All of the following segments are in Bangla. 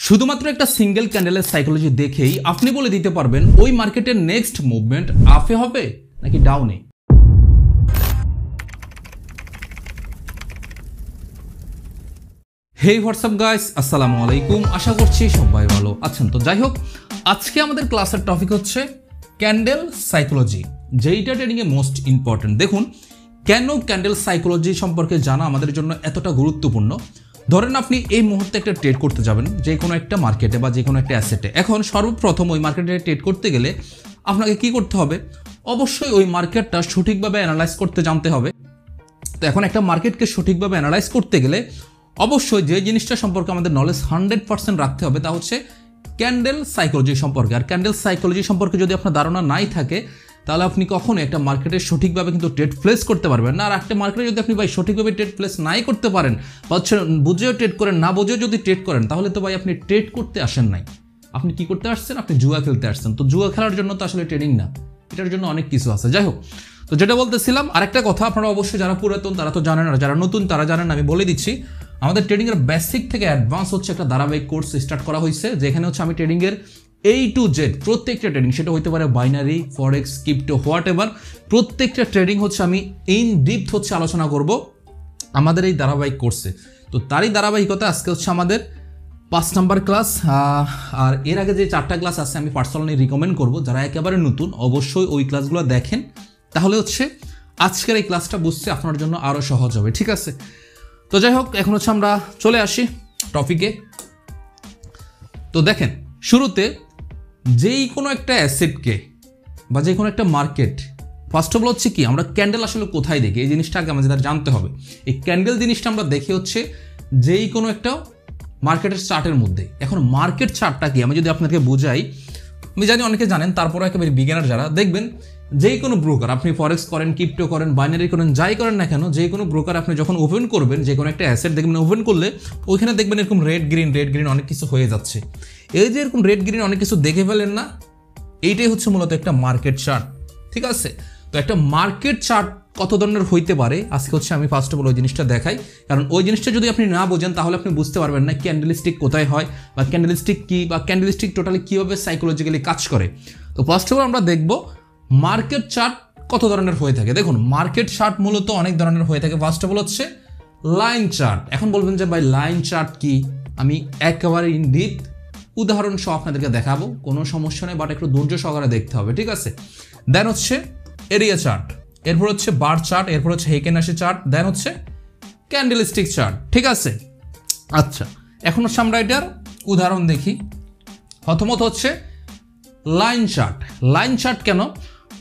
শুধুমাত্র একটা সিঙ্গেল ক্যান্ডেলের সাইকোলজি দেখেই আপনি বলে দিতে পারবেন ওই মার্কেটের নেক্সট মুভমেন্ট আপে হবে নাকি ডাউনে। হেই হোয়াটসঅ্যাপ গাইস, আসসালামু আলাইকুম। আশা করছি সবাই ভালো আছেন। তো যাই হোক, আজকে আমাদের ক্লাসের টপিক হচ্ছে ক্যান্ডেল সাইকোলজি, যেইটা ট্রেডিংয়ে মোস্ট ইম্পর্টেন্ট। দেখুন, কেন ক্যান্ডেল সাইকোলজি সম্পর্কে জানা আমাদের জন্য এতটা গুরুত্বপূর্ণ। ধরেন আপনি এই মুহূর্তে একটা ট্রেড করতে যাবেন যে কোনো একটা মার্কেটে বা যে কোনো একটা অ্যাসেটে। এখন সর্বপ্রথম ওই মার্কেটে ট্রেড করতে গেলে আপনাকে কি করতে হবে? অবশ্যই ওই মার্কেটটা সঠিকভাবে অ্যানালাইজ করতে জানতে হবে। তো এখন একটা মার্কেটকে সঠিকভাবে অ্যানালাইজ করতে গেলে অবশ্যই যে জিনিসটা সম্পর্কে আমাদের নলেজ 100% রাখতে হবে তা হচ্ছে ক্যান্ডেল সাইকোলজি সম্পর্কে। আর ক্যান্ডেল সাইকোলজি সম্পর্কে যদি আপনার ধারণা নাই থাকে তাহলে আপনি কখনো একটা মার্কেটে সঠিকভাবে কিন্তু ট্রেড প্লেস করতে পারবেন না। আর একটা মার্কেটে যদি আপনি ভাই সঠিকভাবে ট্রেড প্লেস নাই করতে পারেন বা হচ্ছে বুঝেও ট্রেড করেন, না বুঝেও যদি ট্রেড করেন, তাহলে তো ভাই আপনি ট্রেড করতে আসেন নাই, আপনি কি করতে আসছেন? আপনি জুয়া খেলতে আসছেন। তো জুয়া খেলার জন্য তো আসলে ট্রেডিং না, এটার জন্য অনেক কিছু আছে। যাই হোক, তো যেটা বলতেছিলাম, আরেকটা কথা, আপনারা অবশ্যই যারা পুরাতন তারা তো জানেন, আর যারা নতুন তারা জানেন, আমি বলে দিচ্ছি। আমাদের ট্রেডিংয়ের বেসিক থেকে অ্যাডভান্স হচ্ছে একটা ধারাবাহিক কোর্স স্টার্ট করা হয়েছে, যেখানে হচ্ছে আমি ট্রেডিংয়ের A to Z প্রত্যেকটা ট্রেডিং, সেটা হতে পারে binary, forex, crypto, what ever, প্রত্যেকটা ট্রেডিং হচ্ছে আমি ইন ডিপথ হচ্ছে আলোচনা করব আমাদের এই ধারাবাহিক কোর্সে। তো তারই ধারাবাহিকতা আজকে হচ্ছে আমাদের 5 নাম্বার ক্লাস। আর এর আগে যে 4টা ক্লাস আছে আমি পার্সোনালি রিকমেন্ড করব, যারা একেবারে নতুন অবশ্যই ওই ক্লাসগুলো দেখেন, তাহলে হচ্ছে আজকের এই ক্লাসটা বুঝতে আপনার জন্য আরও সহজ হবে। ঠিক আছে? তো যাই হোক, এখন হচ্ছে আমরা চলে আসি টপিকে। তো দেখেন, শুরুতে যেই কোনো একটা অ্যাসেটকে বা যে কোনো একটা মার্কেট, ফার্স্ট অফ অল হচ্ছে কি, আমরা ক্যান্ডেল আসলে কোথায় দেখি এই জিনিসটা আগে আমাদের জানতে হবে। এই ক্যান্ডেল জিনিসটা আমরা দেখি হচ্ছে যেই কোনো একটা মার্কেটের চার্টের মধ্যে। এখন মার্কেট চার্টটা কি আমি যদি আপনাকে বোঝাই, আমি জানি অনেকে জানেন, তারপরে একেবারে বিগিনার যারা, দেখবেন যেই কোনো ব্রোকার, আপনি ফরেক্স করেন, ক্রিপ্টো করেন, বাইনারি করেন, যাই করেন না কেন, যে কোনো ব্রোকার আপনি যখন ওপেন করবেন, যে কোনো একটা অ্যাসেট দেখবেন ওপেন করলে ওইখানে দেখবেন এরকম রেড গ্রিন অনেক কিছু হয়ে যাচ্ছে। এই যে এরকম রেড গ্রিন অনেক কিছু দেখে ফেলেন না, এইটাই হচ্ছে মূলত একটা মার্কেট চার্ট। ঠিক আছে? তো একটা মার্কেট চার্ট কত ধরনের হইতে পারে আজকে হচ্ছে আমি ফার্স্ট অফ অল ওই জিনিসটা দেখাই, কারণ ওই জিনিসটা যদি আপনি না বোঝেন তাহলে আপনি বুঝতে পারবেন না ক্যান্ডেলস্টিক কোথায় হয় বা ক্যান্ডেলস্টিক কি বা ক্যান্ডেলস্টিক টোটালি কীভাবে সাইকোলজিক্যালি কাজ করে। তো ফার্স্ট অফ অল আমরা দেখব মার্কেট চার্ট কত ধরনের হয়ে থাকে। দেখুন, মার্কেট চার্ট মূলত অনেক ধরনের হয়ে থাকে। ফার্স্ট অফ অল হচ্ছে লাইন চার্ট। এখন বলবেন যে ভাই লাইন চার্ট কি, আমি একেবারে ইন ডিপ উদাহরণ সহ আপনাদেরকে দেখাবো, কোনো সমস্যা নেই, বাট একটু ধৈর্য সহকারে দেখতে হবে। ঠিক আছে? দেন হচ্ছে এরিয়া চার্ট, এরপর হচ্ছে বার চার্ট, এরপর হচ্ছে হেকেনাশি চার্ট, দেন হচ্ছে ক্যান্ডেলস্টিক চার্ট। ঠিক আছে? আচ্ছা, এখন হচ্ছে আমরা এটার উদাহরণ দেখি। প্রথমত হচ্ছে লাইন চার্ট। লাইন চার্ট কেন?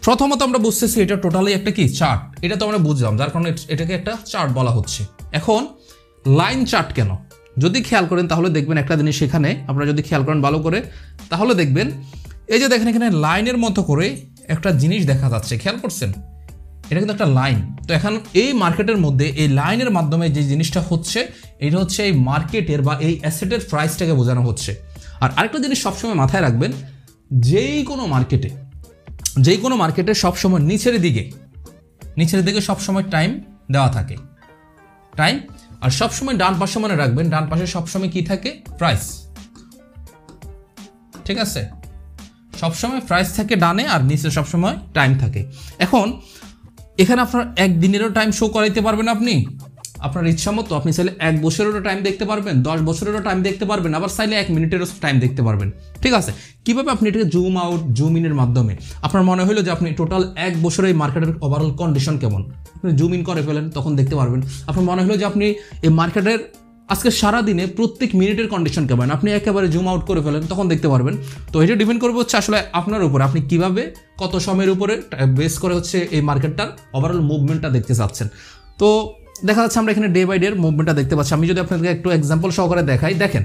প্রথমত আমরা বুঝতেছি এটা টোটালি একটা কি চার্ট, এটা তো আমরা বুঝলাম, যার কারণে এটাকে একটা চার্ট বলা হচ্ছে। এখন লাইন চার্ট কেন যদি খেয়াল করেন তাহলে দেখবেন একটা জিনিস, সেখানে আপনারা যদি খেয়াল করেন ভালো করে তাহলে দেখবেন এই যে দেখেন এখানে লাইনের মতো করে একটা জিনিস দেখা যাচ্ছে, খেয়াল করছেন? এটা কিন্তু একটা লাইন। তো এখন এই মার্কেটের মধ্যে এই লাইনের মাধ্যমে যে জিনিসটা হচ্ছে, এটা হচ্ছে এই মার্কেটের বা এই অ্যাসেটের প্রাইসটাকে বোঝানো হচ্ছে। আর আরেকটা জিনিস সবসময় মাথায় রাখবেন, যেই কোনো মার্কেটে সবসময় নিচের দিকে সবসময় টাইম দেওয়া থাকে, টাইম। আর সবসময় ডান পাশে মনে রাখবেন, ডান পাশে সবসময় কি থাকে? প্রাইস। ঠিক আছে? সবসময় প্রাইস থাকে ডানে, আর নিচে সবসময় টাইম থাকে। এখন এখানে আপনার একদিনেরও টাইম শো করাইতে পারবেন আপনি আপনার ইচ্ছা মতো। আপনি চাইলে 1 বছরেরও টাইম দেখতে পারবেন, 10 বছরেরও টাইম দেখতে পারবেন, আবার চাইলে 1 মিনিটেরও টাইম দেখতে পারবেন। ঠিক আছে? কীভাবে আপনি এটাকে জুম আউট জুম ইনের মাধ্যমে, আপনার মনে হলো যে আপনি টোটাল 1 বছরের এই মার্কেটের ওভারঅল কন্ডিশন কেমন, আপনি জুম ইন করে ফেলেন, তখন দেখতে পারবেন। আপনার মনে হলো যে আপনি এই মার্কেটের আজকে সারাদিনে প্রত্যেক মিনিটের কন্ডিশন কেমন, আপনি একেবারে জুম আউট করে ফেলেন, তখন দেখতে পারবেন। তো এটা ডিপেন্ড করবে হচ্ছে আসলে আপনার উপরে, আপনি কিভাবে কত সময়ের উপরে বেস করে হচ্ছে এই মার্কেটটার ওভারঅল মুভমেন্টটা দেখতে চাচ্ছেন। তো দেখা যাচ্ছে আমরা এখানে ডে বাই ডে মুভমেন্টটা দেখতে পাচ্ছি। আমি যদি আপনাদেরকে একটু এক্সাম্পল সহকারে দেখাই, দেখেন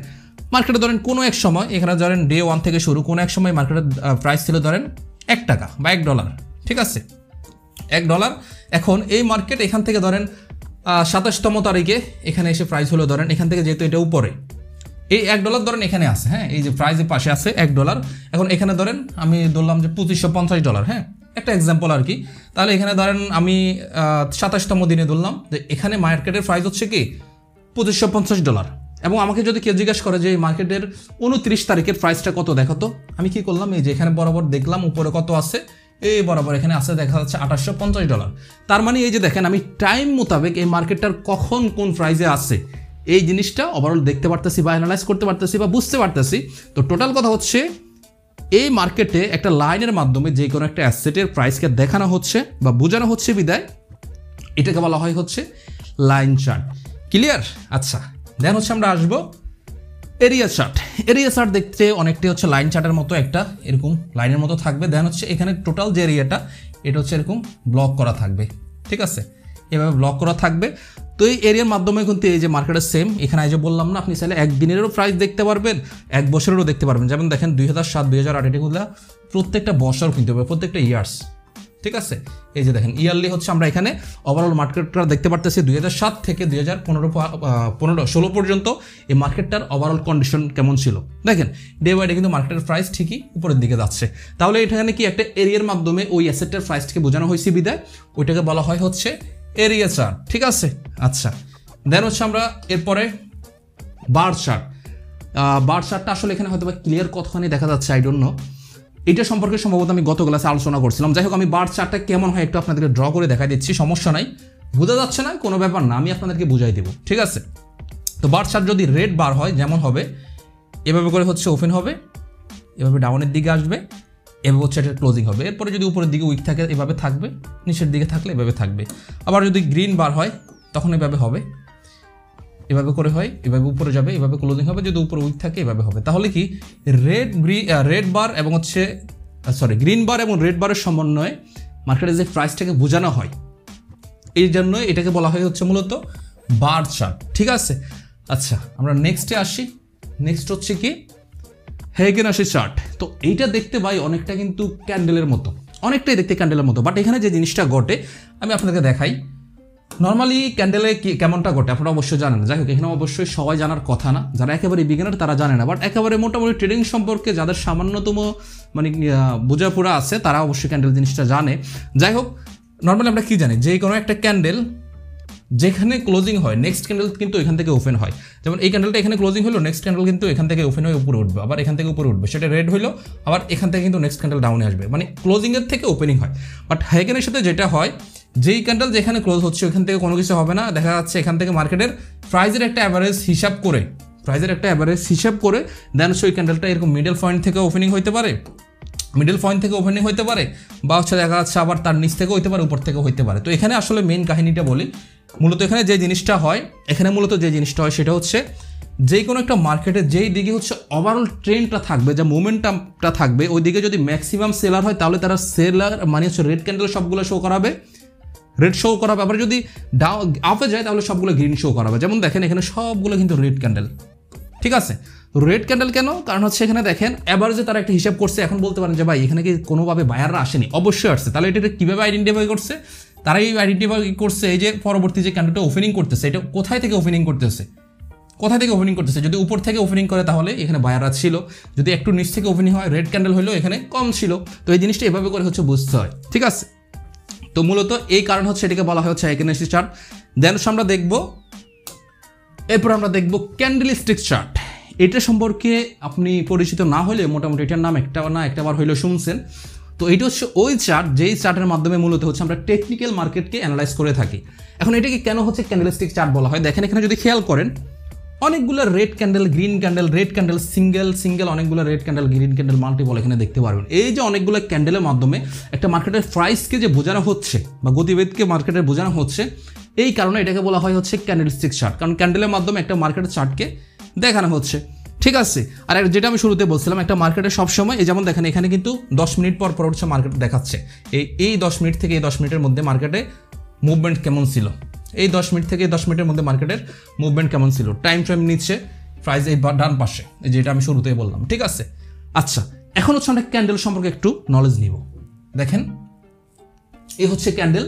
মার্কেটে ধরেন কোনো এক সময়, এখানে ধরেন ডে 1 থেকে শুরু, কোনো এক সময় মার্কেটের প্রাইস ছিল ধরেন $1 বা $1। ঠিক আছে? $1। এখন এই মার্কেট এখান থেকে ধরেন 27তম তারিখে এখানে এসে প্রাইস হলো ধরেন এখান থেকে, যেহেতু এটা উপরে, এই $1 ধরেন এখানে আছে, হ্যাঁ, এই যে প্রাইসের পাশে আছে $1। এখন এখানে ধরেন আমি ধরলাম যে $2550, হ্যাঁ, একটা এক্সাম্পল আর কি। তাহলে এখানে ধরেন আমি 27তম দিনে ধরলাম যে এখানে মার্কেটের প্রাইস হচ্ছে কি $2550। এবং আমাকে যদি কেউ জিজ্ঞাসা করে যে এই মার্কেটের 29 তারিখের প্রাইসটা কত দেখো তো, আমি কি করলাম, এই যে এখানে বরাবর দেখলাম উপরে কত আছে, এই বরাবর এখানে আছে দেখা যাচ্ছে $2850। তার মানে এই যে দেখেন আমি টাইম মোতাবেক এই মার্কেটটার কখন কোন প্রাইসে আছে এই জিনিসটা ওভারঅল দেখতে পারতেছি বা অ্যানালাইজ করতে পারতেছি বা বুঝতে পারতেছি। তো টোটাল কথা হচ্ছে এই মার্কেটে একটা লাইনের মাধ্যমে যে কোনো একটা অ্যাসেটের প্রাইসকে দেখানো হচ্ছে বা বোঝানো হচ্ছে বিদায় এটাকে বলা হয় হচ্ছে লাইন চার্ট। ক্লিয়ার? আচ্ছা, দেন হচ্ছে আমরা আসবো এরিয়া চার্ট। এরিয়া চার্ট দেখতে অনেকটাই হচ্ছে লাইন চার্টের মতো, একটা এরকম লাইনের মতো থাকবে। দেন হচ্ছে এখানে টোটাল যে এরিয়াটা এটা হচ্ছে এরকম ব্লক করা থাকবে, ঠিক আছে, এভাবে ব্লক করা থাকবে। তো এই এরিয়ার মাধ্যমে কিন্তু এই যে মার্কেটের সেম, এখানে এই যে বললাম না আপনি চাইলে একদিনেরও প্রাইস দেখতে পারবেন, এক বছরেরও দেখতে পারবেন। যেমন দেখেন 2007, 2008 এগুলো প্রত্যেকটা বছর কিনতে হবে, প্রত্যেকটা ইয়ার্স, ঠিক আছে। এই যে দেখেন ইয়ারলি হচ্ছে আমরা এখানে ওভারঅল মার্কেটটা দেখতে পারতেছি 2007 থেকে 2016 পর্যন্ত এই মার্কেটটার ওভারঅল কন্ডিশন কেমন ছিল। দেখেন ডে বাই ডে কিন্তু মার্কেটের প্রাইস ঠিকই উপরের দিকে যাচ্ছে। তাহলে এখানে কি একটা এরিয়ার মাধ্যমে ওই অ্যাসেটের প্রাইসটাকে বোঝানো হয়েছে বিদায় ওইটাকে বলা হয় হচ্ছে এরিয়া চার্ট, ঠিক আছে। আচ্ছা, দেন হচ্ছে আমরা এরপরে বার চার্ট। বার চার্টটা আসলে এখানে হয়তো বা ক্লিয়ার কতখানি দেখা যাচ্ছে আই ডোন্ট নো, এটা সম্পর্কে সম্ভবত আমি গত ক্লাসে আলোচনা করছিলাম। যাই হোক আমি বার চার্টটা কেমন হয় একটু আপনাদেরকে ড্র করে দেখাই দিচ্ছি, সমস্যা নাই, বোঝা যাচ্ছে না কোনো ব্যাপার না, আমি আপনাদেরকে বুঝাই দেবো, ঠিক আছে। তো বার চার্ট যদি রেড বার হয় যেমন হবে এভাবে করে হচ্ছে ওপেন হবে, এভাবে ডাউনের দিকে আসবে, এভাবে হচ্ছে এটা ক্লোজিং হবে। এরপরে যদি উপরের দিকে উইক থাকে এভাবে থাকবে, নিচের দিকে থাকলে এভাবে থাকবে। আবার যদি গ্রিন বার হয় তখন এভাবে হবে, এভাবে করে হয়, এভাবে উপরে যাবে, এভাবে ক্লোজিং হবে। যদি উপরে উইক থাকে এভাবে হবে। তাহলে কি রেড বার এবং হচ্ছে গ্রিন বার এবং রেড বারের সমন্বয়ে মার্কেটে যে প্রাইসটাকে বোঝানো হয় এই জন্য এটাকে বলা হয় হচ্ছে মূলত বার চার্ট, ঠিক আছে। আচ্ছা, আমরা নেক্সটে আসি। নেক্সট হচ্ছে কি হেগেনাশি চার্ট। তো এইটা দেখতে ভাই অনেকটা কিন্তু ক্যান্ডেলের মতো, অনেকটাই দেখতে ক্যান্ডেলের মতো, বাট এখানে যে জিনিসটা ঘটে আমি আপনাদেরকে দেখাই। নর্মালি ক্যান্ডেলে কেমনটা ঘটে আপনারা অবশ্যই জানেন, যাই হোক এখানে অবশ্যই সবাই জানার কথা না, যারা একেবারে বিগিনার তারা জানে না, বাট একেবারে মোটামুটি ট্রেডিং সম্পর্কে যাদের সামান্যতম মানে বোঝাপড়া আছে তারা অবশ্যই ক্যান্ডেল জিনিসটা জানে। যাই হোক নর্মালি আমরা কি জানি, যে কোনো একটা ক্যান্ডেল যেখানে ক্লোজিং হয় নেক্সট ক্যান্ডেল কিন্তু এখান থেকে ওপেন হয়। যেমন এই ক্যান্ডেলটা এখানে ক্লোজিং হলো, নেক্সট ক্যান্ডেল কিন্তু এখান থেকে ওপেন হয়ে উপরে উঠবে, আবার এখান থেকে উপরে উঠবে, সেটা রেড হলো, আবার এখান থেকে কিন্তু নেক্সট ক্যান্ডেল ডাউনে আসবে, মানে ক্লোজিংয়ের থেকে ওপেনিং হয়। বাট হেগেনের সাথে যেটা হয়, যেই ক্যান্ডেল যেখানে ক্লোজ হচ্ছে ওখান থেকে কোনো কিছু হবে না, দেখা যাচ্ছে এখান থেকে মার্কেটের প্রাইজের একটা অ্যাভারেজ হিসাব করে দেন হচ্ছে ওই ক্যান্ডেলটা এরকম মিডল পয়েন্ট থেকে ওপেনিং হইতে পারে, বা হচ্ছে দেখা যাচ্ছে আবার তার নিচ থেকে হইতে পারে, উপর থেকে হইতে পারে। তো এখানে আসলে মেইন কাহিনীটা বলি, মূলত এখানে যে জিনিসটা হয় সেটা হচ্ছে যে কোনো একটা মার্কেটে যেই দিকে হচ্ছে ওভারঅল ট্রেন্ডটা থাকবে, যে মোমেন্টামটা থাকবে ওই দিকে যদি ম্যাক্সিমাম সেলার হয় তাহলে তারা সেলার মানে হচ্ছে রেড ক্যান্ডেল সবগুলো শো করাবে, রেড শো করাবে। আবার যদি আপে যায় তাহলে সবগুলো গ্রিন শো করাবে। যেমন দেখেন এখানে সবগুলো কিন্তু রেড ক্যান্ডেল, ঠিক আছে। রেড ক্যান্ডেল কেন? কারণ হচ্ছে এখানে দেখেন এভারেজে তারা একটা হিসাব করছে। এখন বলতে পারেন যে ভাই এখানে কি কোনোভাবে বায়াররা আসেনি? অবশ্যই আসছে। তাহলে এটা কীভাবে আইডেন্টিফাই করছে? তারা এই আইডেন্টিফাই করছে এই যে পরবর্তী যে ক্যান্ডেলটা ওপেনিং করতেছে এটা কোথায় থেকে ওপেনিং করতেছে, যদি উপর থেকে ওপেনিং করে তাহলে এখানে বায়াররা ছিল, যদি একটু নিচ থেকে ওপেনিং হয় রেড ক্যান্ডেল হলো এখানে কম ছিল। তো এই জিনিসটা এভাবে করে হচ্ছে বুঝতে হয়, ঠিক আছে। তো মূলত এই কারণ হচ্ছে এটাকে বলা হয় হচ্ছে হেগেনাশি চার্ট। দেন আমরা দেখব ক্যান্ডেলস্টিক চার্ট। এটা সম্পর্কে আপনি পরিচিত না হলে মোটামুটি এটার নাম একটাবার হইলেও শুনছেন। তো এটা হচ্ছে ওই চার্ট যেই চার্টের মাধ্যমে মূলত হচ্ছে আমরা টেকনিক্যাল মার্কেটকে অ্যানালাইজ করে থাকি। এখন এটাকে কেন হচ্ছে ক্যান্ডেলস্টিক চার্ট বলা হয়? দেখেন এখানে যদি খেয়াল করেন অনেকগুলো red candle, green candle, red candle single, অনেকগুলো red candle, green candle, multiple এখানে দেখতে পারবেন। এই যে অনেকগুলো ক্যান্ডেলের মাধ্যমে একটা মার্কেটের প্রাইসকে যে বোঝানো হচ্ছে বা গতিবেগকে মার্কেটের বোঝানো হচ্ছে, এই কারণে এটাকে বলা হয় হচ্ছে ক্যান্ডেলস্টিক চার্ট। কারণ ক্যান্ডেলের মাধ্যমে একটা মার্কেটের চার্টকে দেখানো হচ্ছে, ঠিক আছে। আর যেটা আমি শুরুতে বলছিলাম একটা মার্কেটে সবসময় এই যেমন দেখেন এখানে কিন্তু 10 মিনিট পর হচ্ছে মার্কেট দেখাচ্ছে এই 10 মিনিট থেকে এই 10 মিনিটের মধ্যে মার্কেটে মুভমেন্ট কেমন ছিল, এই 10 মিনিট থেকে 10 মিনিটের মধ্যে মার্কেটের মুভমেন্ট কেমন ছিল, টাইম ফ্রেম নিচ্ছে, প্রাইস এই ডান পাশে, যেটা আমি শুরুতেই বললাম, ঠিক আছে। আচ্ছা, এখন হচ্ছে আমরা ক্যান্ডেল সম্পর্কে একটু নলেজ নিব। দেখেন এই হচ্ছে ক্যান্ডেল।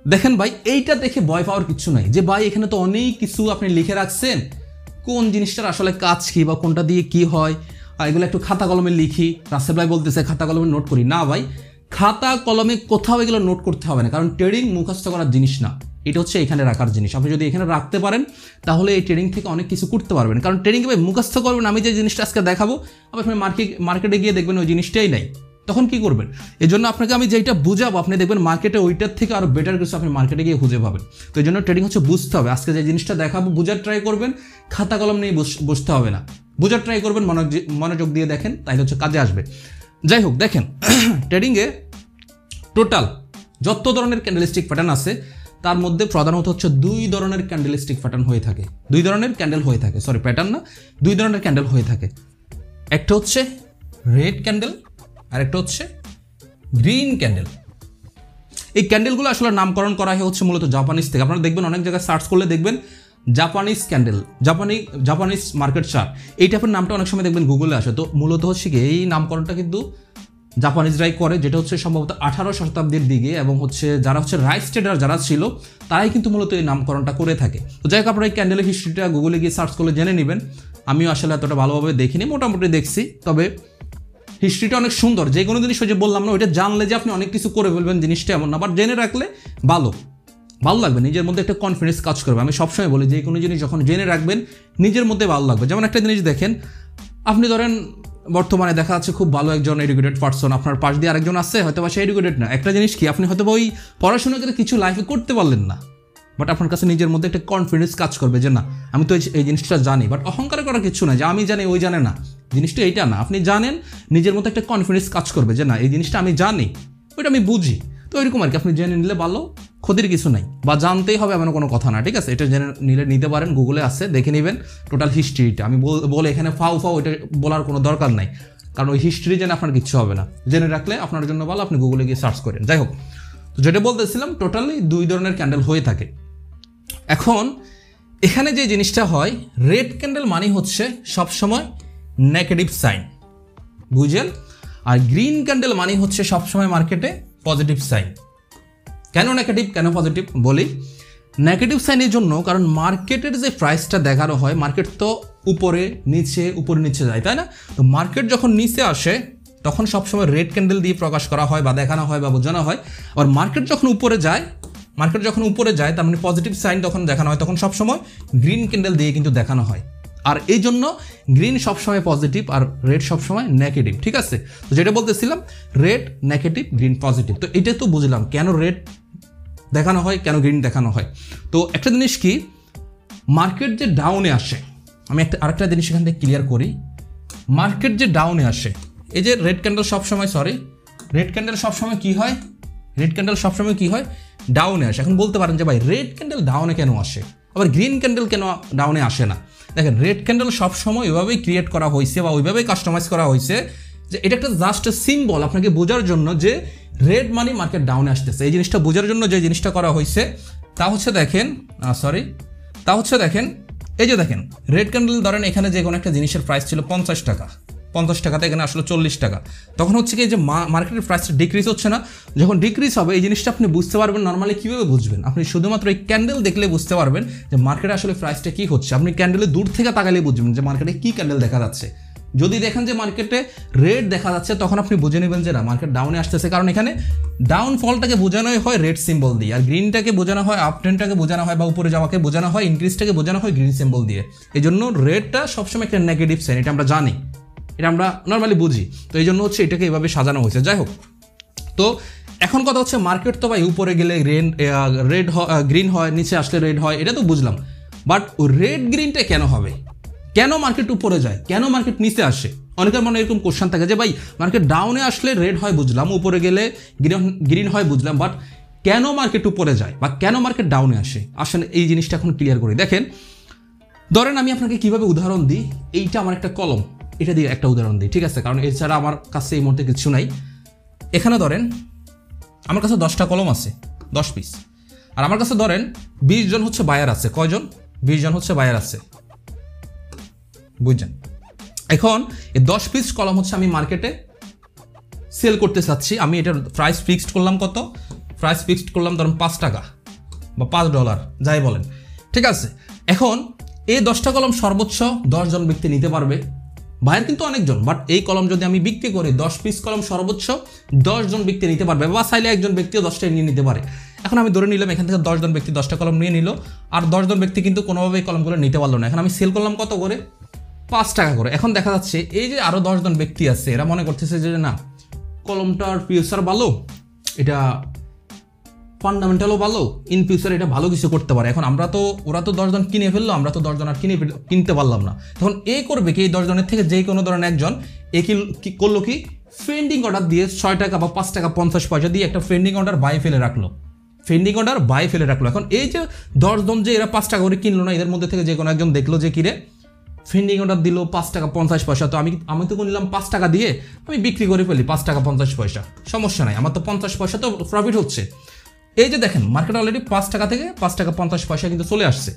দেখেন ভাই এইটা দেখে ভয় পাওয়ার কিছু নাই যে ভাই এখানে তো অনেক কিছু আপনি লিখে রাখছেন, কোন জিনিসটার আসলে কাজ কি বা কোনটা দিয়ে কি হয় এগুলো একটু খাতা কলমে লিখি। রাসেল ভাই বলতেছে খাতা কলমে নোট করি। না ভাই, খাতা কলমে কোথাও এগুলো নোট করতে হবে না, কারণ ট্রেডিং মুখস্থ করার জিনিস না। এটা হচ্ছে এখানে রাখার জিনিস। আপনি যদি এখানে রাখতে পারেন তাহলে এই ট্রেডিং থেকে অনেক কিছু করতে পারবেন। কারণ ট্রেডিং ভাই মুখস্থ করবেন, আমি যে জিনিসটা আজকে দেখাবো আবার আপনি মার্কেটে গিয়ে দেখবেন ওই জিনিসটাই নাই, তখন কি করবেন? এই জন্য আপনাকে আমি যেটা বুঝাবো আপনি দেখবেন মার্কেটে ওইটার থেকে আরও বেটার কিছু আপনি মার্কেটে গিয়ে খুঁজে পাবেন। তো এই জন্য ট্রেডিং হচ্ছে বুঝতে হবে। আজকে যে জিনিসটা দেখাবো বোঝার ট্রাই করবেন, খাতা কলম নিয়ে বসতে হবে না, বোঝার ট্রাই করবেন, মনোযোগ দিয়ে দেখেন, তাইলে হচ্ছে কাজে আসবে। যাই হোক, দেখেন ট্রেডিংয়ে টোটাল যত ধরনের ক্যান্ডেলস্টিক প্যাটার্ন আছে তার মধ্যে প্রধানত হচ্ছে 2 ধরনের ক্যান্ডেলস্টিক প্যাটার্ন হয়ে থাকে, 2 ধরনের ক্যান্ডেল হয়ে থাকে, সরি প্যাটার্ন না, 2 ধরনের ক্যান্ডেল হয়ে থাকে। একটা হচ্ছে রেড ক্যান্ডেল আর একটা হচ্ছে গ্রিন ক্যান্ডেল। এই ক্যান্ডেলগুলো আসলে নামকরণ করা হচ্ছে মূলত জাপানিজ থেকে। আপনারা দেখবেন অনেক জায়গায় সার্চ করলে দেখবেন Japanese candle, Japanese market chart, এই টাইপের নামটা অনেক সময় দেখবেন গুগলে আসে। তো মূলত হচ্ছে কি এই নামকরণটা কিন্তু জাপানিজরাই করে, যেটা হচ্ছে সম্ভবত 18 শতাব্দীর দিকে, এবং হচ্ছে যারা হচ্ছে রাইস ট্রেডার যারা ছিল তারাই কিন্তু মূলত এই নামকরণটা করে থাকে। তো যাই হোক, আপনারা এই ক্যান্ডেলের হিস্ট্রিটা গুগলে গিয়ে সার্চ করলে জেনে নেবেন। আমিও আসলে এতটা ভালোভাবে দেখিনি, মোটামুটি দেখছি, তবে হিস্ট্রিটা অনেক সুন্দর। যে কোনো জিনিস ওই যে বললাম না, ওইটা জানলে যে আপনি অনেক কিছু করে ফেলবেন জিনিসটা এমন না, বাট জেনে রাখলে ভালো লাগবে, নিজের মধ্যে একটা কনফিডেন্স কাজ করবে। আমি সবসময় বলি যে কোনো জিনিস যখন জেনে রাখবেন নিজের মধ্যে ভালো লাগবে। যেমন একটা জিনিস দেখেন, আপনি ধরেন বর্তমানে দেখা যাচ্ছে খুব ভালো একজন এডুকেটেড পার্সন, আপনার পাশ দিয়ে আরেকজন আছে হয়তো বা সে এডুকেটেড না। একটা জিনিস কি, আপনি হয়তো ওই পড়াশোনা করে কিছু লাইফে করতে পারলেন না, বাট আপনার কাছে নিজের মধ্যে একটা কনফিডেন্স কাজ করবে যে না আমি তো এই জিনিসটা জানি। বাট অহংকার করা কিছু না যে আমি জানি ওই জানে না, জিনিসটা এইটা না। আপনি জানেন, নিজের মধ্যে একটা কনফিডেন্স কাজ করবে যে না এই জিনিসটা আমি জানি, ওইটা আমি বুঝি। তো এরকম আর কি, আপনি জেনে নিলে ভালো, ক্ষতির কিছু নাই, বা জানতেই হবে এমন কোনো কথা না, ঠিক আছে? এটা জেনে নিতে পারেন, গুগলে আছে, দেখে নেবেন টোটাল হিস্ট্রিটা। আমি বলে এখানে ফাও এটা বলার কোনো দরকার নাই, কারণ ওই হিস্ট্রি জেনে আপনার কিচ্ছু হবে না। জেনে রাখলে আপনার জন্য ভালো, আপনি গুগলে গিয়ে সার্চ করেন। যাই হোক, তো যেটা বলতেছিলাম, টোটালি 2 ধরনের ক্যান্ডেল হয়ে থাকে। এখন এখানে যে জিনিসটা হয়, রেড ক্যান্ডেল মানে হচ্ছে সবসময় নেগেটিভ সাইন, বুঝলেন? আর গ্রিন ক্যান্ডেল মানে হচ্ছে সবসময় মার্কেটে পজিটিভ সাইন। কেন নেগেটিভ কেন পজিটিভ বলি? নেগেটিভ সাইনের জন্য কারণ মার্কেটের যে প্রাইসটা দেখানো হয়, মার্কেট তো উপরে নিচে যায়, তাই না? তো মার্কেট যখন নিচে আসে তখন সবসময় রেড ক্যান্ডেল দিয়ে প্রকাশ করা হয় বা দেখানো হয় বা বোঝানো হয়। আর মার্কেট যখন উপরে যায় তার মানে পজিটিভ সাইন তখন দেখানো হয়, তখন সবসময় গ্রিন ক্যান্ডেল দিয়ে কিন্তু দেখানো হয়। আর এই জন্য গ্রিন সবসময় পজিটিভ আর রেড সবসময় নেগেটিভ, ঠিক আছে? তো যেটা বলতেছিলাম, রেড নেগেটিভ, গ্রিন পজিটিভ। তো এটা তো বুঝলাম কেন রেড দেখানো হয়, কেন গ্রিন দেখানো হয়। তো একটা জিনিস কি, মার্কেট যে ডাউনে আসে, আমি আরেকটা জিনিস এখান থেকে ক্লিয়ার করি। মার্কেট যে ডাউনে আসে, এই যে রেড ক্যান্ডেল সবসময় কি হয়, ডাউনে আসে। এখন বলতে পারেন যে ভাই রেড ক্যান্ডেল ডাউনে কেন আসে, আবার গ্রিন ক্যান্ডেল কেন ডাউনে আসে না? দেখেন, রেড ক্যান্ডেল সবসময় ওইভাবেই ক্রিয়েট করা হয়েছে বা ওইভাবেই কাস্টমাইজ করা হয়েছে যে এটা একটা জাস্ট সিম্বল আপনাকে বোঝার জন্য যে রেড মানি মার্কেট ডাউনে আসতেছে। এই জিনিসটা বোঝার জন্য যে জিনিসটা করা হয়েছে তা হচ্ছে দেখেন, এই যে দেখেন রেড ক্যান্ডেল ধরেন এখানে যে কোনো একটা জিনিসের প্রাইস ছিল 50 টাকা, 50 টাকাতে এখানে আসলে 40 টাকা। তখন হচ্ছে কি যে মার্কেটের প্রাইসটা ডিক্রিজ হচ্ছে না? যখন ডিক্রিজ হবে এই জিনিসটা আপনি বুঝতে পারবেন। নর্মালি কীভাবে বুঝবেন? আপনি শুধুমাত্র এই ক্যান্ডেল দেখলে বুঝতে পারবেন যে মার্কেটে আসলে প্রাইসটা কী হচ্ছে। আপনি ক্যান্ডেলে দূর থেকে তাকালে বুঝবেন যে মার্কেটে কী ক্যান্ডেল দেখা যাচ্ছে। যদি দেখেন যে মার্কেটে রেড দেখা যাচ্ছে তখন আপনি বুঝে নেবেন যে না মার্কেট ডাউনে আসতেছে, কারণ এখানে ডাউনফলটাকে বোঝানো হয় রেড সিম্বল দিয়ে, আর গ্রিনটাকে বোঝানো হয়, আপ ট্রেন্ডটাকে বোঝানো হয় বা উপরে যাওয়াকে বোঝানো হয়, ইনক্রিজটাকে বোঝানো হয় গ্রিন সিম্বল দিয়ে। এই জন্য রেডটা সবসময় একটা নেগেটিভ সাইন, এটা আমরা জানি, এটা আমরা নর্মালি বুঝি। তো এই জন্য হচ্ছে এটাকে এইভাবে সাজানো হয়েছে। যাই হোক, তো এখন কথা হচ্ছে মার্কেট তো ভাই উপরে গেলে গ্রিন হয়, নিচে আসলে রেড হয়, এটা তো বুঝলাম। বাট ওই রেড গ্রিনটা কেন হবে? কেন মার্কেট উপরে যায়, কেন মার্কেট নিচে আসে? অনেকের মনে এরকম কোশ্চেন থাকে যে ভাই মার্কেট ডাউনে আসলে রেড হয় বুঝলাম, উপরে গেলে গ্রিন হয় বুঝলাম, বাট কেন মার্কেট উপরে যায় বা কেন মার্কেট ডাউনে আসে? আসলে এই জিনিসটা এখন ক্লিয়ার করি। দেখেন, ধরেন আমি আপনাকে কিভাবে উদাহরণ দিই, এইটা আমার একটা কলম, এটা দিয়ে একটা উদাহরণ দিই, ঠিক আছে? কারণ এছাড়া আমার কাছে এই মুহূর্তে কিছু নাই। এখানে ধরেন আমার কাছে 10টা কলম আছে, 10 পিস, আর আমার কাছে ধরেন 20 জন হচ্ছে বায়ার আছে। কয়জন? 20 জন হচ্ছে বায়ার আছে, বুঝছেন? এখন এই 10 পিস কলম হচ্ছে আমি মার্কেটে সেল করতে চাচ্ছি। আমি এটার প্রাইস ফিক্সড করলাম কত? প্রাইস ফিক্সড করলাম ধরুন $5 বা $5, যাই বলেন, ঠিক আছে? এখন এই 10টা কলম সর্বোচ্চ 10 জন ব্যক্তি নিতে পারবে। বায়ার কিন্তু অনেকজন, বাট এই কলম যদি আমি বিক্রি করি 10 পিস কলম সর্বোচ্চ 10 জন ব্যক্তি নিতে পারবে, বা চাইলে একজন ব্যক্তিও 10টাই নিয়ে নিতে পারে। এখন আমি ধরে নিলাম এখান থেকে 10 জন ব্যক্তি 10টা কলম নিয়ে নিল, আর 10 জন ব্যক্তি কিন্তু কোনোভাবেই কলমগুলো নিতে পারলো না। এখন আমি সেল করলাম কত করে? 5 টাকা করে। এখন দেখা যাচ্ছে এই যে আরও 10 জন ব্যক্তি আছে, এরা মনে করতেছে যে না কলমটার ফিউচার ভালো, এটা ফান্ডামেন্টালও ভালো, ইন ফিউচার এটা ভালো কিছু করতে পারে। এখন ওরা তো 10 জন কিনে ফেললো, আমরা তো 10 জন আর কিনতে পারলাম না। তখন এ করবে কি, এই 10 জনের থেকে যে কোনো ধরনের একজন এ কি করলো কি, ফ্রেন্ডিং অর্ডার দিয়ে 6 টাকা বা 5 টাকা 50 পয়সা দিয়ে একটা ফ্রেন্ডিং অর্ডার বাই ফেলে রাখলো। এখন এই যে 10 জন যে এরা 5 টাকা করে কিনলো না, এদের মধ্যে থেকে যে কোনো একজন দেখলো যে কিরে ফ্রেন্ডিং অর্ডার দিল 5 টাকা 50 পয়সা, তো আমি তো নিলাম 5 টাকা দিয়ে, আমি বিক্রি করে ফেলি 5 টাকা 50 পয়সা, সমস্যা নাই, আমার তো 50 পয়সা তো প্রফিট হচ্ছে। এই যে দেখেন মার্কেট অলরেডি 5 টাকা থেকে 5 টাকা 50 পয়সা কিন্তু চলে আসছে।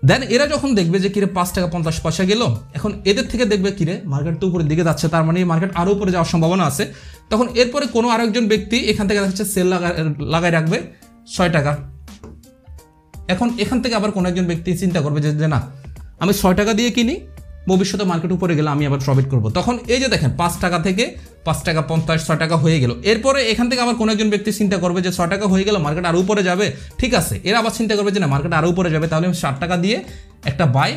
দেন এরা যখন দেখবে যে কিরে 5 টাকা 50 পয়সা গেল, এখন এদের থেকে দেখবে কিরে মার্কেট তো উপরের দিকে যাচ্ছে, তার মানে মার্কেট আরও উপরে যাওয়ার সম্ভাবনা আছে। তখন এরপরে কোনো আরেকজন ব্যক্তি এখান থেকে দেখা যাচ্ছে সেল লাগাই রাখবে 6 টাকা। এখন এখান থেকে আবার কোনো একজন ব্যক্তি চিন্তা করবে যে না আমি 6 টাকা দিয়ে কিনি, ভবিষ্যতে মার্কেট উপরে গেলে আমি আবার প্রফিট করবো। তখন এই যে দেখেন 5 টাকা থেকে 5 টাকা 50 6 টাকা হয়ে গেল। এরপরে এখান থেকে আবার কোনো একজন ব্যক্তি চিন্তা করবে যে 6 টাকা হয়ে গেল, মার্কেট আরও উপরে যাবে, ঠিক আছে। এরা আবার চিন্তা করবে যে না মার্কেট আরও উপরে যাবে, তাহলে আমি 60 টাকা দিয়ে একটা বাই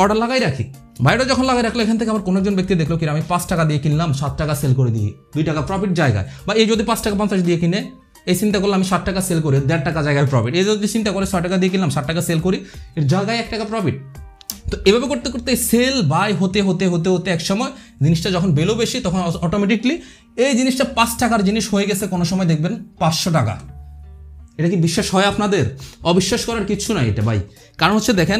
অর্ডার লাগাই রাখি। বাইরে যখন লাগাই রাখলো, এখান থেকে আবার কোনো একজন ব্যক্তি দেখলো কি আমি 5 টাকা দিয়ে কিনলাম, 7 টাকা সেল করে দিই, 2 টাকা প্রফিট জায়গায়। বা এই যদি 5 টাকা 50 দিয়ে কিনে, এই চিন্তা করলে আমি 60 টাকা সেল করি, 1.5 টাকা জায়গায় প্রফিট। এই যদি চিন্তা করে 6 টাকা দিয়ে কিনলাম, 60 টাকা সেল করি, এর জায়গায় 1 টাকা প্রফিট। তো এভাবে করতে করতে সেল বাই হতে হতে হতে হতে এক সময় জিনিসটা যখন ভ্যালু বেশি, তখন অটোমেটিকলি এই জিনিসটা 5 টাকার জিনিস হয়ে গেছে, কোনো সময় দেখবেন 500 টাকা। এটা কি বিশ্বাস হয় আপনাদের? অবিশ্বাস করার কিছু নাই এটা ভাই। কারণ হচ্ছে দেখেন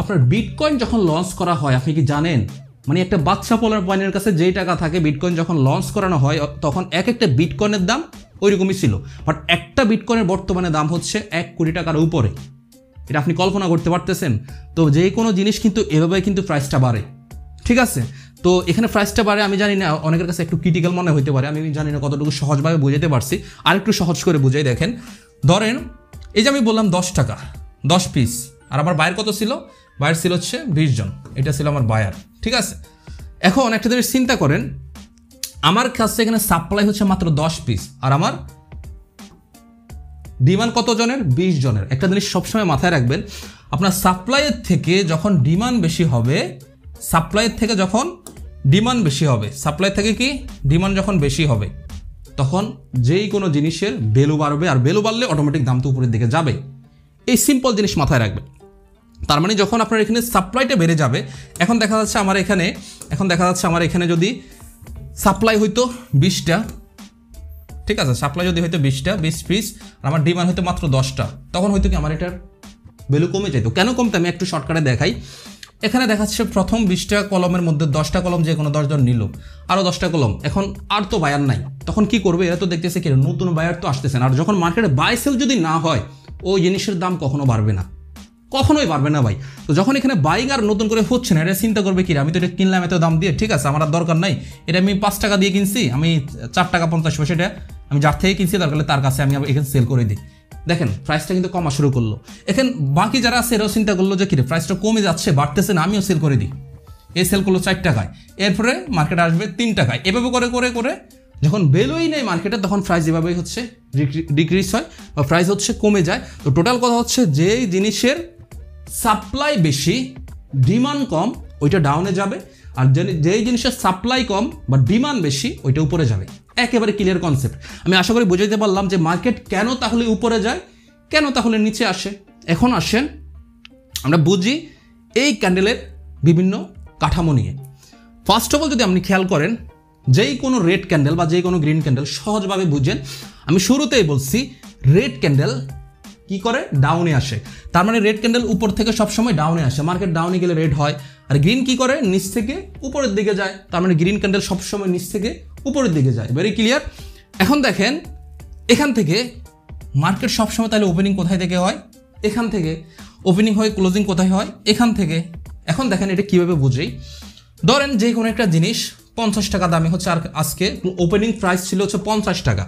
আপনার বিটকয়েন যখন লঞ্চ করা হয়, আপনি কি জানেন মানে একটা বাচ্চা পোলার পয়েন্টের কাছে যেই টাকা থাকে, বিটকয়েন যখন লঞ্চ করানো হয় তখন একটা বিটকয়েনের দাম ওইরকমই ছিল। বাট একটা বিটকয়েনের বর্তমানে দাম হচ্ছে 1 কোটি টাকার উপরে। এটা আপনি কল্পনা করতে পারতেছেন? তো যে কোনো জিনিস কিন্তু এভাবে কিন্তু প্রাইসটা বাড়ে, ঠিক আছে। তো এখানে প্রাইসটা বাড়ে, আমি জানি না অনেকের কাছে একটু ক্রিটিক্যাল মনে হতে পারে, আমি জানি না কতটুকু সহজভাবে বুঝাতে পারছি। আর একটু সহজ করে বুঝাই দেখেন। ধরেন এই যে আমি বললাম 10 টাকা 10 পিস, আর আমার বায়ার কত ছিল? বায়ার ছিল হচ্ছে 20 জন, এটা ছিল আমার বায়ার, ঠিক আছে। এখন একটা জিনিস চিন্তা করেন, আমার কাছে এখানে সাপ্লাই হচ্ছে মাত্র 10 পিস, আর আমার ডিমান্ড কত জনের? 20 জনের। একটা জিনিস সবসময় মাথায় রাখবেন, আপনার সাপ্লাইয়ের থেকে যখন ডিমান্ড বেশি হবে, সাপ্লাইয়ের থেকে যখন ডিমান্ড বেশি হবে, সাপ্লাই থেকে কি ডিমান্ড যখন বেশি হবে, তখন যেই কোনো জিনিসের ভ্যালু বাড়বে, আর ভ্যালু বাড়লে অটোমেটিক দাম তো উপরের দিকে যাবে। এই সিম্পল জিনিস মাথায় রাখবেন। তার মানে যখন আপনার এখানে সাপ্লাইটা বেড়ে যাবে, এখন দেখা যাচ্ছে আমার এখানে যদি সাপ্লাই হইতো 20টা, ঠিক আছে, সাপ্লাই যদি হয়তো 20 পিস, আর আমার ডিমান্ড হয়তো মাত্র 10টা, তখন হয়তো কি আমার এটার ভ্যালু কমে যেত। কেন কমতে আমি একটু শর্টকাটে দেখাই। এখানে দেখাচ্ছে প্রথম 20টা কলমের মধ্যে 10টা কলম যে কোনো 10 জন নিল, আরও 10টা কলম, এখন আর তো বায়ার নাই, তখন কি করবে? এরা তো দেখতেছে কি নতুন বায়ার তো আসতেছে না। আর যখন মার্কেটে বাই সেল যদি না হয়, ওই জিনিসের দাম কখনোই বাড়বে না ভাই। তো যখন এখানে বাইং আর নতুন করে হচ্ছে না, এটা চিন্তা করবে কি আমি তো এটা কিনলাম এত দাম দিয়ে, ঠিক আছে, আমার আর দরকার নাই, এটা আমি 5 টাকা দিয়ে কিনছি, আমি 4 টাকা 50 পয়সা, এটা আমি যার থেকে কিনছি দরকার তার কাছে আমি এখানে সেল করে দিই। দেখেন প্রাইসটা কিন্তু কমা শুরু করলো। এখন বাকি যারা আছে এরাও চিন্তা করলো যে কি প্রাইসটা কমে যাচ্ছে, বাড়তেছে না, আমিও সেল করে দিই। এই সেল করলো 4 টাকায়, এরপরে মার্কেটে আসবে 3 টাকায়। এভাবে করে করে করে যখন ভ্যালুই নেই মার্কেটে, তখন প্রাইস এভাবেই হচ্ছে ডিক্রিজ হয় বা প্রাইস হচ্ছে কমে যায়। তো টোটাল কথা হচ্ছে যেই জিনিসের সাপ্লাই বেশি ডিমান্ড কম, ওইটা ডাউনে যাবে, আর যেই জিনিসের সাপ্লাই কম বা ডিমান্ড বেশি, ওইটা উপরে যাবে। একেবারে ক্লিয়ার কনসেপ্ট। আমি আশা করি বুঝাইতে পারলাম যে মার্কেট কেন তাহলে উপরে যায়, কেন তাহলে নিচে আসে। এখন আসেন আমরা বুঝি এই ক্যান্ডেলের বিভিন্ন কাঠামো নিয়ে। ফার্স্ট অফ অল যদি আপনি খেয়াল করেন, যেই কোনো রেড ক্যান্ডেল বা যেই কোনো গ্রিন ক্যান্ডেল সহজভাবে বুঝেন। আমি শুরুতেই বলছি রেড ক্যান্ডেল কি করে? ডাউনে আসে। তার মানে রেড ক্যান্ডেল উপর থেকে সবসময় ডাউনে আসে, মার্কেট ডাউনে গেলে রেড হয়। আর গ্রিন কি করে? নিচ থেকে উপরের দিকে যায়, তার মানে গ্রিন ক্যান্ডেল সবসময় নিচ থেকে উপরের দিকে যায়। Very clear. এখন দেখেন এখান থেকে মার্কেট সবসময় তাহলে ওপেনিং কোথায় থেকে হয়? এখান থেকে। ওপেনিং হয়, ক্লোজিং কোথায় হয়? এখান থেকে। এখন দেখেন এটা কীভাবে বুঝি। ধরেন যে কোনো একটা জিনিস 50 টাকা দামে হচ্ছে, আর আজকে ওপেনিং প্রাইস ছিল হচ্ছে 50 টাকা,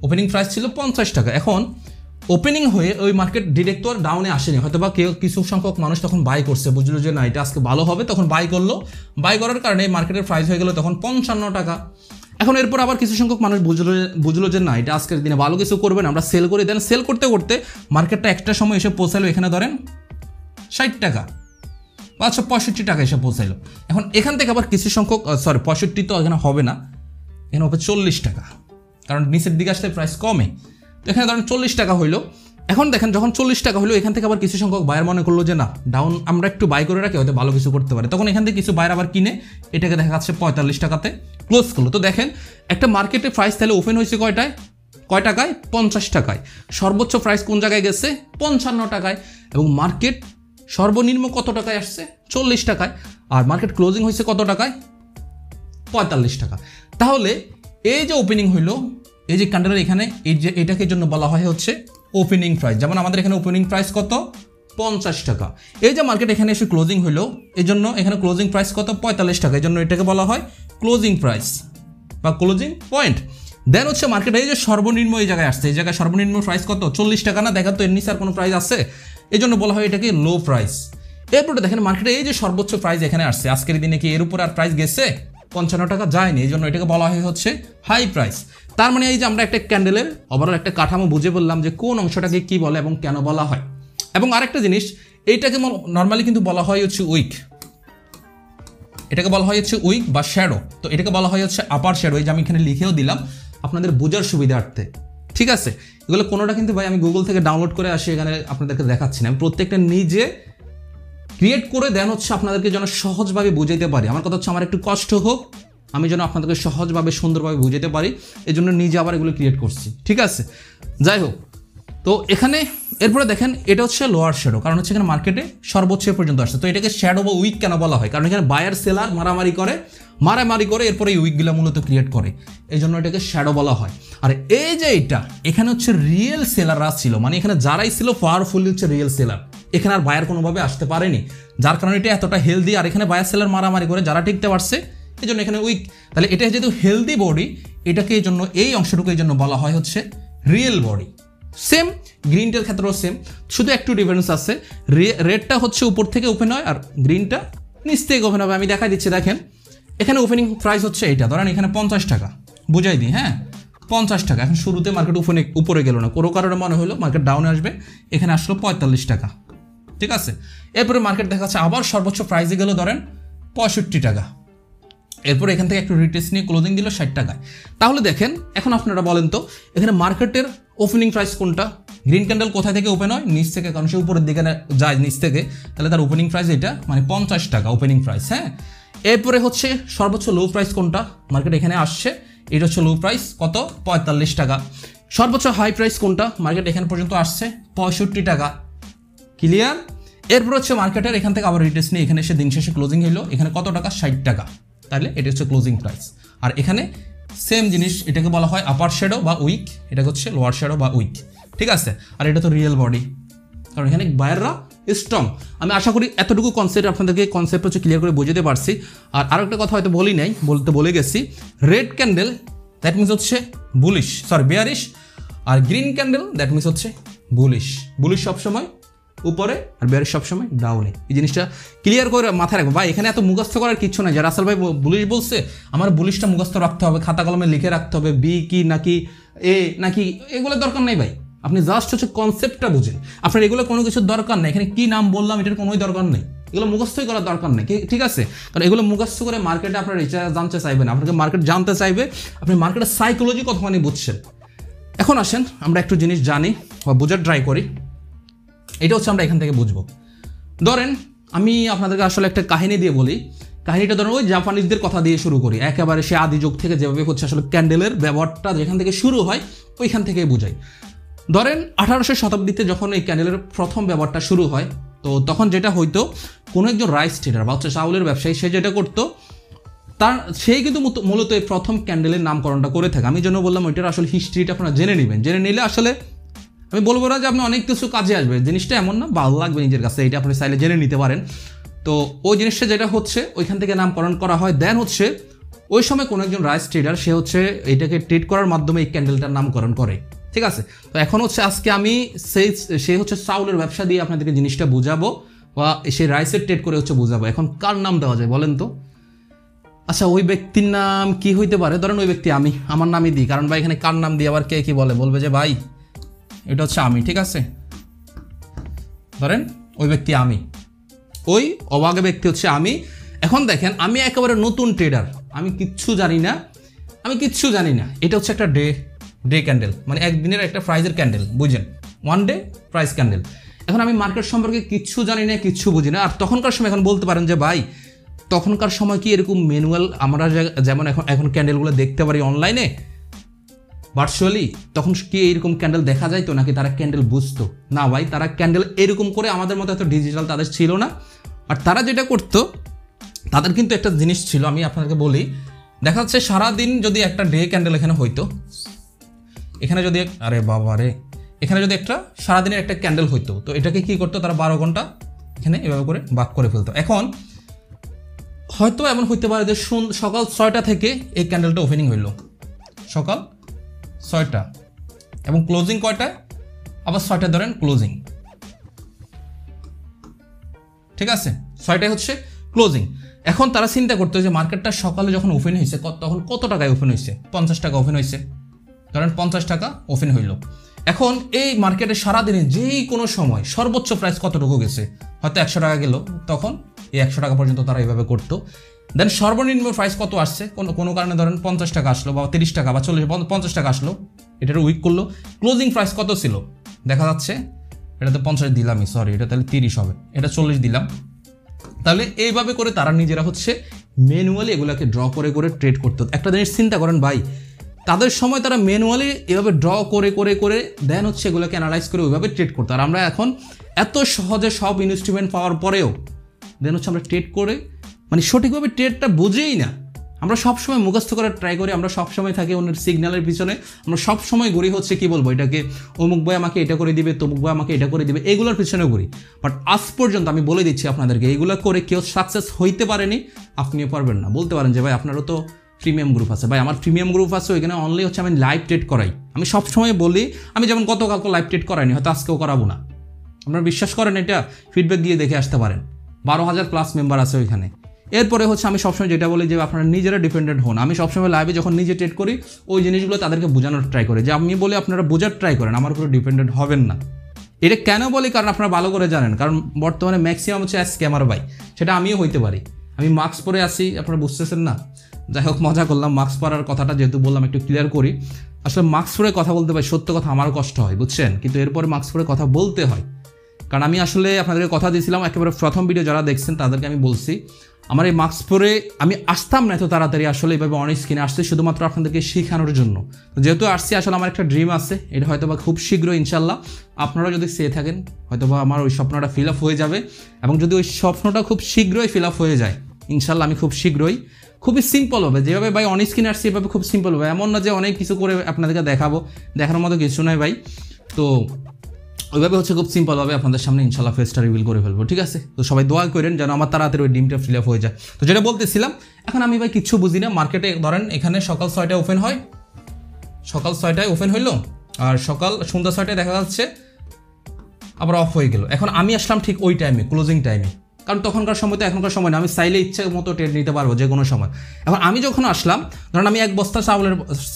ওপেনিং প্রাইস ছিল 50 টাকা। এখন ওপেনিং হয়ে ওই মার্কেট ডিরেক্ট তো আর ডাউনে আসেনি, হয়তো বা কিছু সংখ্যক মানুষ তখন বাই করছে, বুঝলো যে না এটা আজকে ভালো হবে, তখন বাই করলো। বাই করার কারণে মার্কেটের প্রাইস হয়ে গেল তখন 55 টাকা। এখন এরপর আবার কিছু সংখ্যক মানুষ বুঝলো যে না, এটা আজকের দিনে ভালো কিছু করবেন, আমরা সেল করে দেন। সেল করতে করতে মার্কেটটা একটা সময় এসে পৌঁছালো, এখানে ধরেন 60 টাকা বা 65 টাকা এসে পৌঁছাইলো। এখন এখান থেকে আবার কিছু সংখ্যক 65 তো এখানে হবে না, এখানে হবে 40 টাকা, কারণ নিচের দিকে আসলে প্রাইস কমে। তো এখানে ধরেন 40 টাকা হইলো। এখন দেখেন যখন 40 টাকা হলো, এখান থেকে আবার কিছু সংখ্যক বায়ার মনে করলো যে না, ডাউন আমরা একটু বাই করে রাখি, হয়তো ভালো কিছু করতে পারে। তখন এখান থেকে কিছু বায়ার আবার কিনে এটাকে দেখা যাচ্ছে 45 টাকাতে ক্লোজ করলো। তো দেখেন একটা মার্কেটে প্রাইস তাহলে ওপেন হয়েছে কয় টাকায়? 50 টাকায়। সর্বোচ্চ প্রাইস কোন জায়গায় গেছে? 55 টাকায়। এবং মার্কেট সর্বনিম্ন কত টাকায় আসছে? 40 টাকায়। আর মার্কেট ক্লোজিং হয়েছে কত টাকায়? 45 টাকা। তাহলে এই যে ওপেনিং হইলো, এই যে ক্যান্ডেলের এখানে এই যে এটাকে জন্য বলা হয় হচ্ছে ওপেনিং প্রাইস। যেমন আমাদের এখানে ওপেনিং প্রাইস কত? 50 টাকা। এই যে মার্কেট এখানে এসে ক্লোজিং হইলো, এই জন্য এখানে ক্লোজিং প্রাইস কত? 45 টাকা। এই জন্য এটাকে বলা হয় ক্লোজিং প্রাইস বা ক্লোজিং পয়েন্ট। দেন হচ্ছে মার্কেট এই যে সর্বনিম্ন এই জায়গায় আসছে, এই জায়গায় সর্বনিম্ন প্রাইস কত? 40 টাকা না? দেখা তো এর নিচে আর কোনো প্রাইস আছে, এই জন্য বলা হয় এটাকে লো প্রাইস। এরপরে দেখেন মার্কেটে এই যে সর্বোচ্চ প্রাইস এখানে আসছে, আজকের দিনে কি এর উপর আর প্রাইস গেছে? 55 টাকা যায়নি, এই জন্য এটাকে বলা হয় হচ্ছে হাই প্রাইস। তার মানে এই যে আমরা একটা ক্যান্ডেলের ওভারঅল একটা কাঠামো বুঝে বললাম যে কোন অংশটাকে কি বলে এবং কেন বলা হয়। এবং আরেকটা জিনিস, এইটাকে নর্মালি কিন্তু বলা হয় হচ্ছে উইক, এটাকে বলা হয় হচ্ছে উইক বা শ্যাডো। তো এটাকে বলা হয় হচ্ছে আপার শ্যাডো। এই যে আমি এখানে লিখেও দিলাম আপনাদের বোঝার সুবিধার্থে, ঠিক আছে? এগুলো কোনোটা কিন্তু ভাই আমি গুগল থেকে ডাউনলোড করে আসি, এখানে আপনাদেরকে দেখাচ্ছি না, আমি প্রত্যেকটা নিজে ক্রিয়েট করে দেন হচ্ছে আপনাদেরকে যেন সহজভাবে বুঝাইতে পারি। আমার কথা হচ্ছে আমার একটু কষ্ট হোক, আমি যেন আপনাদেরকে সহজভাবে সুন্দরভাবে বুঝাইতে পারি, এই জন্য নিজে আবার এগুলো ক্রিয়েট করছি, ঠিক আছে? যাই হোক, তো এখানে এরপরে দেখেন এটা হচ্ছে লোয়ার শ্যাডো, কারণ হচ্ছে এখানে মার্কেটে সর্বোচ্চ পর্যন্ত আসছে। তো এটাকে শ্যাডো বা উইক কেন বলা হয়? কারণ এখানে বায়ার সেলার মারামারি করে এরপরে এই উইকগুলো মূলত ক্রিয়েট করে, এই জন্য এটাকে শ্যাডো বলা হয়। আর এই যে এখানে হচ্ছে রিয়েল সেলাররা ছিল, মানে এখানে যারাই ছিল পাওয়ারফুল হচ্ছে রিয়েল সেলার, এখানে আর বায়ার কোনোভাবে আসতে পারেনি, যার কারণে এটা এতটা হেলদি। আর এখানে বায়ার সেলার মারামারি করে যারা টিকতে পারছে, এই জন্য এখানে উইক। তাহলে এটা যেহেতু হেলদি বডি, এটাকে এই জন্য এই অংশটুকু এই জন্য বলা হয় হচ্ছে রিয়েল বডি। সেম গ্রিনটার ক্ষেত্রেও সেম, শুধু একটু ডিফারেন্স আছে। রেডটা হচ্ছে উপর থেকে ওপেন হয় আর গ্রিনটা নিচ থেকে ওপেন হবে। আমি দেখাই দিচ্ছি, দেখেন এখানে ওপেনিং প্রাইস হচ্ছে এইটা, ধরেন এখানে 50 টাকা, বুঝাই দিই, হ্যাঁ 50 টাকা। এখন শুরুতে মার্কেট উপরে গেল না, কোনো কারণে মনে হলো মার্কেট ডাউনে আসবে, এখানে আসলো 45 টাকা, ঠিক আছে? এরপরে মার্কেট দেখা যাচ্ছে আবার সর্বোচ্চ প্রাইসে গেল ধরেন 65 টাকা। এরপরে এখান থেকে একটু রিটেস্ট নিয়ে ক্লোজিং দিল 60 টাকায়। তাহলে দেখেন এখন আপনারা বলেন তো এখানে মার্কেটের ওপেনিং প্রাইস কোনটা? গ্রিন ক্যান্ডেল কোথায় থেকে ওপেন হয়? নিচ থেকে, কারণ সে উপরের দিকে যায় নিচ থেকে, তাহলে তার ওপেনিং প্রাইস এটা, মানে 50 টাকা ওপেনিং প্রাইস, হ্যাঁ। এরপরে হচ্ছে সর্বোচ্চ লো প্রাইস কোনটা? মার্কেট এখানে আসছে, এটা হচ্ছে লো প্রাইস কত? 45 টাকা। সর্বোচ্চ হাই প্রাইস কোনটা? মার্কেট এখানে পর্যন্ত আসছে 65 টাকা, ক্লিয়ার? এরপর হচ্ছে মার্কেটের এখান থেকে আবার রিটেস্ট নিয়ে এখানে এসে দিন শেষে ক্লোজিং হলো, এখানে কত টাকা? 60 টাকা। তাহলে এটা হচ্ছে ক্লোজিং প্রাইস। আর এখানে সেম জিনিস, এটাকে বলা হয় আপার শ্যাডো বা উইক, এটা হচ্ছে লোয়ার শ্যাডো বা উইক, ঠিক আছে? আর এটা তো রিয়েল বডি, কারণ এখানে বায়াররা স্ট্রং। আমি আশা করি এতটুকু কনসেপ্ট আপনাদেরকে হচ্ছে ক্লিয়ার করে বুঝতে পারছি। আর আরও একটা কথা হয়তো বলি নাই, বলে গেছি, রেড ক্যান্ডেল দ্যাট মিনস হচ্ছে বেয়ারিশ, আর গ্রিন ক্যান্ডেল দ্যাট মিনস হচ্ছে বুলিশ সবসময় উপরে আর বেয়ারিশ সবসময় ডাউনে। এই জিনিসটা ক্লিয়ার করে মাথায় রাখবো ভাই। এখানে এত মুখস্থ করার কিছু নাই। যারা রাসেল ভাই বুলিশ বলছে, আমার বুলিশটা মুখস্থ রাখতে হবে, খাতা কলমে লিখে রাখতে হবে, বি কি নাকি এ নাকি, এগুলো দরকার নেই ভাই। আপনি জাস্ট হচ্ছে কনসেপ্টটা বুঝেন, আপনার এগুলো কোনো কিছুর দরকার নেই। এখানে কি নাম বললাম এটার কোনোই দরকার নেই, এগুলো মুখস্থই করার দরকার নেই, ঠিক আছে? কারণ এগুলো মুখস্থ করে মার্কেটে আপনার রিচার্জ জানতে চাইবে না, আপনাকে মার্কেট জানতে চাইবে, আপনি মার্কেটের সাইকোলজি কতখানি বুঝছেন। এখন আসেন আমরা একটু জিনিস জানি বা বোঝার ট্রাই করি। এটা হচ্ছে আমরা এখান থেকে বুঝবো। ধরেন আমি আপনাদেরকে আসলে একটা কাহিনী দিয়ে বলি। কাহিনীটা ধরেন ওই জাপানিজদের কথা দিয়ে শুরু করি, একেবারে সে আদি যুগ থেকে যেভাবে হচ্ছে আসলে ক্যান্ডেলের ব্যবহারটা যেখান থেকে শুরু হয় ওইখান থেকেই বোঝাই। ধরেন 1800 শতাব্দীতে যখন এই ক্যান্ডেলের প্রথম ব্যবহারটা শুরু হয়, তো তখন যেটা হইতো, কোনো একজন রাইস ট্রেডার বা হচ্ছে চাউলের ব্যবসায়ী, সে যেটা করতো, সেই কিন্তু মূলত এই প্রথম ক্যান্ডেলের নামকরণটা করে থাকে। আমি জন্য বললাম ওইটার আসলে হিস্ট্রিটা আপনারা জেনে নেবেন, জেনে নিলে আসলে আমি বলবো না যে আপনি অনেক কিছু কাজে আসবে, জিনিসটা এমন না, ভালো লাগবে নিজের কাছে, এটা আপনি চাইলে জেনে নিতে পারেন। তো ওই জিনিসটা যেটা হচ্ছে ওইখান থেকে নামকরণ করা হয়। দেন হচ্ছে ওই সময় কোনো একজন রাইস ট্রেডার, সে হচ্ছে এটাকে ট্রেড করার মাধ্যমে এই ক্যান্ডেলটার নামকরণ করে, ঠিক আছে? তো এখন হচ্ছে আজকে আমি সে হচ্ছে চাউলের ব্যবসা দিয়ে আপনাদেরকে জিনিসটা বুঝাবো, বা সেই রাইসের ট্রেড করে হচ্ছে বুঝাবো। এখন কার নাম দেওয়া যায় বলেন তো? আচ্ছা ওই ব্যক্তির নাম কি হইতে পারে? ধরেন ওই ব্যক্তি আমি, আমার নামই দিই, কারণ ভাই এখানে কার নাম দিয়ে আবার কে কি বলবে যে ভাই এটা হচ্ছে আমি, ঠিক আছে? ধরেন ওই ব্যক্তি আমি, ওই অবাগে ব্যক্তি হচ্ছে আমি। এখন দেখেন আমি একেবারে নতুন ট্রেডার, আমি কিচ্ছু জানি না, এটা হচ্ছে একটা ডে ক্যান্ডেল, মানে একদিনের একটা প্রাইজের ক্যান্ডেল, বুঝেন, ওয়ান ডে প্রাইস ক্যান্ডেল। এখন আমি মার্কেট সম্পর্কে কিচ্ছু জানি না, কিচ্ছু বুঝি না। আর তখনকার সময় এখন বলতে পারেন যে ভাই তখনকার সময় কি এরকম ম্যানুয়াল আমরা যেমন এখন ক্যান্ডেলগুলো দেখতে পারি অনলাইনে ভার্চুয়ালি, তখন কি এরকম ক্যান্ডেল দেখা যায় তো, নাকি তারা ক্যান্ডেল বুঝতো না? ভাই তারা ক্যান্ডেল এরকম করে, আমাদের মতো এত ডিজিটাল তাদের ছিল না। আর তারা যেটা করতো, তাদের কিন্তু একটা জিনিস ছিল, আমি আপনাদেরকে বলি। দেখা যাচ্ছে সারাদিন যদি একটা ডে ক্যান্ডেল এখানে হইতো, এখানে যদি এখানে যদি একটা সারাদিনের একটা ক্যান্ডেল হইতো, তো এটাকে কি করতো তারা 12 ঘন্টা এখানে এভাবে করে ভাগ করে ফেলতো। এখন হয়তো এমন হইতে পারে যে সকাল 6টা থেকে এই ক্যান্ডেলটা ওপেনিং হইলো, সকাল 6টা, এবং ক্লোজিং কয়টায়? আবার 6টা ধরেন ক্লোজিং, ঠিক আছে? 6টায় হচ্ছে ক্লোজিং। এখন তারা চিন্তা করতো যে মার্কেটটা সকালে যখন ওপেন হয়েছে তখন কত টাকায় ওপেন হয়েছে? 50 টাকা ওপেন হয়েছে, ধরেন 50 টাকা ওপেন হইল। এখন এই মার্কেটে সারাদিনে যেই কোনো সময় সর্বোচ্চ প্রাইস কতটুকু গেছে, হয়তো 100 টাকা গেল, তখন এই 100 টাকা পর্যন্ত তারা এইভাবে করতো। দেন সর্বনিম্ন প্রাইস কত আসছে, কোনো কারণে ধরেন 50 টাকা আসলো, বা 30 টাকা বা 50 টাকা আসলো, এটার উইক করলো। ক্লোজিং প্রাইস কত ছিল? দেখা যাচ্ছে এটাতে 50 দিলামই, সরি, এটা তাহলে 30 হবে, এটা 40 দিলাম। তাহলে এইভাবে করে তারা নিজেরা হচ্ছে ম্যানুয়ালি এগুলোকে ড্র করে করে ট্রেড করতো। একটা জিনিস চিন্তা করেন ভাই, তাদের সময় তারা ম্যানুয়ালি এভাবে ড্র করে করে করে দেন হচ্ছে এগুলোকে অ্যানালাইজ করে ওইভাবে ট্রেড করতো। আর আমরা এখন এত সহজে সব ইনস্ট্রুমেন্ট পাওয়ার পরেও দেন হচ্ছে আমরা ট্রেড করে মানে সঠিকভাবে ট্রেডটা বুঝেই না। আমরা সবসময় মুখস্থ করার ট্রাই করি, আমরা সবসময় থাকি অন্যের সিগন্যালের পিছনে, আমরা সবসময় ঘুরি হচ্ছে কি বলবো এটাকে, অমুক ভাই আমাকে এটা করে দিবে, তমুক ভাই আমাকে এটা করে দিবে, এগুলোর পিছনে ঘুরি। বাট আজ পর্যন্ত আমি বলে দিচ্ছি আপনাদেরকে, এইগুলো করে কেউ সাকসেস হইতে পারেনি, আপনিও পারবেন না। বলতে পারেন যে ভাই আপনারও তো প্রিমিয়াম গ্রুপ আছে। ভাই আমার প্রিমিয়াম গ্রুপ আছে, ওইখানে অনলি হচ্ছে আমি লাইভ ট্রেড করাই। আমি সবসময় বলি, আমি যেমন গতকালকে লাইভ ট্রেড করাইনি, হয়তো আজকেও করাবো না। আপনারা বিশ্বাস করেন, এটা ফিডব্যাক দিয়ে দেখে আসতে পারেন। 12,000 প্লাস মেম্বার আছে ওইখানে। এরপরে হচ্ছে আমি সবসময় যেটা বলি যে আপনারা নিজেরা ডিপেন্ডেন্ট হন। আমি সবসময় লাইভে যখন নিজে ট্রেড করি ওই জিনিসগুলো তাদেরকে বোঝানোর ট্রাই করি, যে আমি বলি আপনারা বোঝার ট্রাই করেন, আমার উপরে ডিপেন্ডেন্ট হবেন না। এটা কেন বলি? কারণ আপনারা ভালো করে জানেন, কারণ বর্তমানে ম্যাক্সিমাম হচ্ছে স্ক্যামার ভাই, সেটা আমিও হইতে পারি। আমি মাস্ক পরে আসি, আপনারা বুঝতেছেন না। যাই হোক, মজা করলাম। মাস্ক পরার কথাটা যেহেতু বললাম একটু ক্লিয়ার করি। আসলে মাস্ক পরে কথা বলতে ভাই সত্য কথা আমার কষ্ট হয়, বুঝছেন, কিন্তু এরপরে মাস্ক পরে কথা বলতে হয়। কারণ আমি আসলে আপনাদেরকে কথা দিয়েছিলাম, একেবারে প্রথম ভিডিও যারা দেখছেন তাদেরকে আমি বলছি, আমার এই মাস্ক পরে আমি আসতাম না এত তাড়াতাড়ি, আসলে এইভাবে অনেক স্ক্রিনে আসছে শুধুমাত্র আপনাদেরকে শেখানোর জন্য। যেহেতু আসছি, আসলে আমার একটা ড্রিম আছে, এটা হয়তো বা খুব শীঘ্রই ইনশাল্লাহ আপনারা যদি চেয়ে থাকেন হয়তো বা আমার ওই স্বপ্নটা ফিল আপ হয়ে যাবে। এবং যদি ওই স্বপ্নটা খুব শীঘ্রই ফিল আপ হয়ে যায় ইনশাল্লাহ, আমি খুব শীঘ্রই, খুবই সিম্পল হবে, যেভাবে ভাই অনেক স্ক্রিনে আসছে এভাবে খুব সিম্পল হবে। এমন না যে অনেক কিছু করে আপনাদেরকে দেখাবো, দেখানোর মতো কিছু নয় ভাই। তো ওইভাবে হচ্ছে খুব সিম্পলভাবে আপনাদের সামনে ইনশাল্লাহ ফেসটা রিভিল করে ফেলবো, ঠিক আছে? তো সবাই দোয়া করেন যেন আমার তাড়াতাড়ি ওই ডিমটা ফিল আপ হয়ে যায়। তো যেটা বলতেছিলাম, এখন আমি ভাই কিচ্ছু বুঝি না। মার্কেটে ধরেন এখানে সকাল 6টায় ওপেন হয়, সকাল 6টায় ওপেন হইলো, আর সন্ধ্যা 6টায় দেখা যাচ্ছে আবার অফ হয়ে গেল। এখন আমি আসলাম ঠিক ওই টাইমে, ক্লোজিং টাইমে, কারণ তখনকার সময় তো এখনকার সময় না, আমি চাইলে ইচ্ছে মতো ট্রেড নিতে পারবো যে কোনো সময়। এখন আমি যখন আসলাম, ধরেন আমি এক বস্তা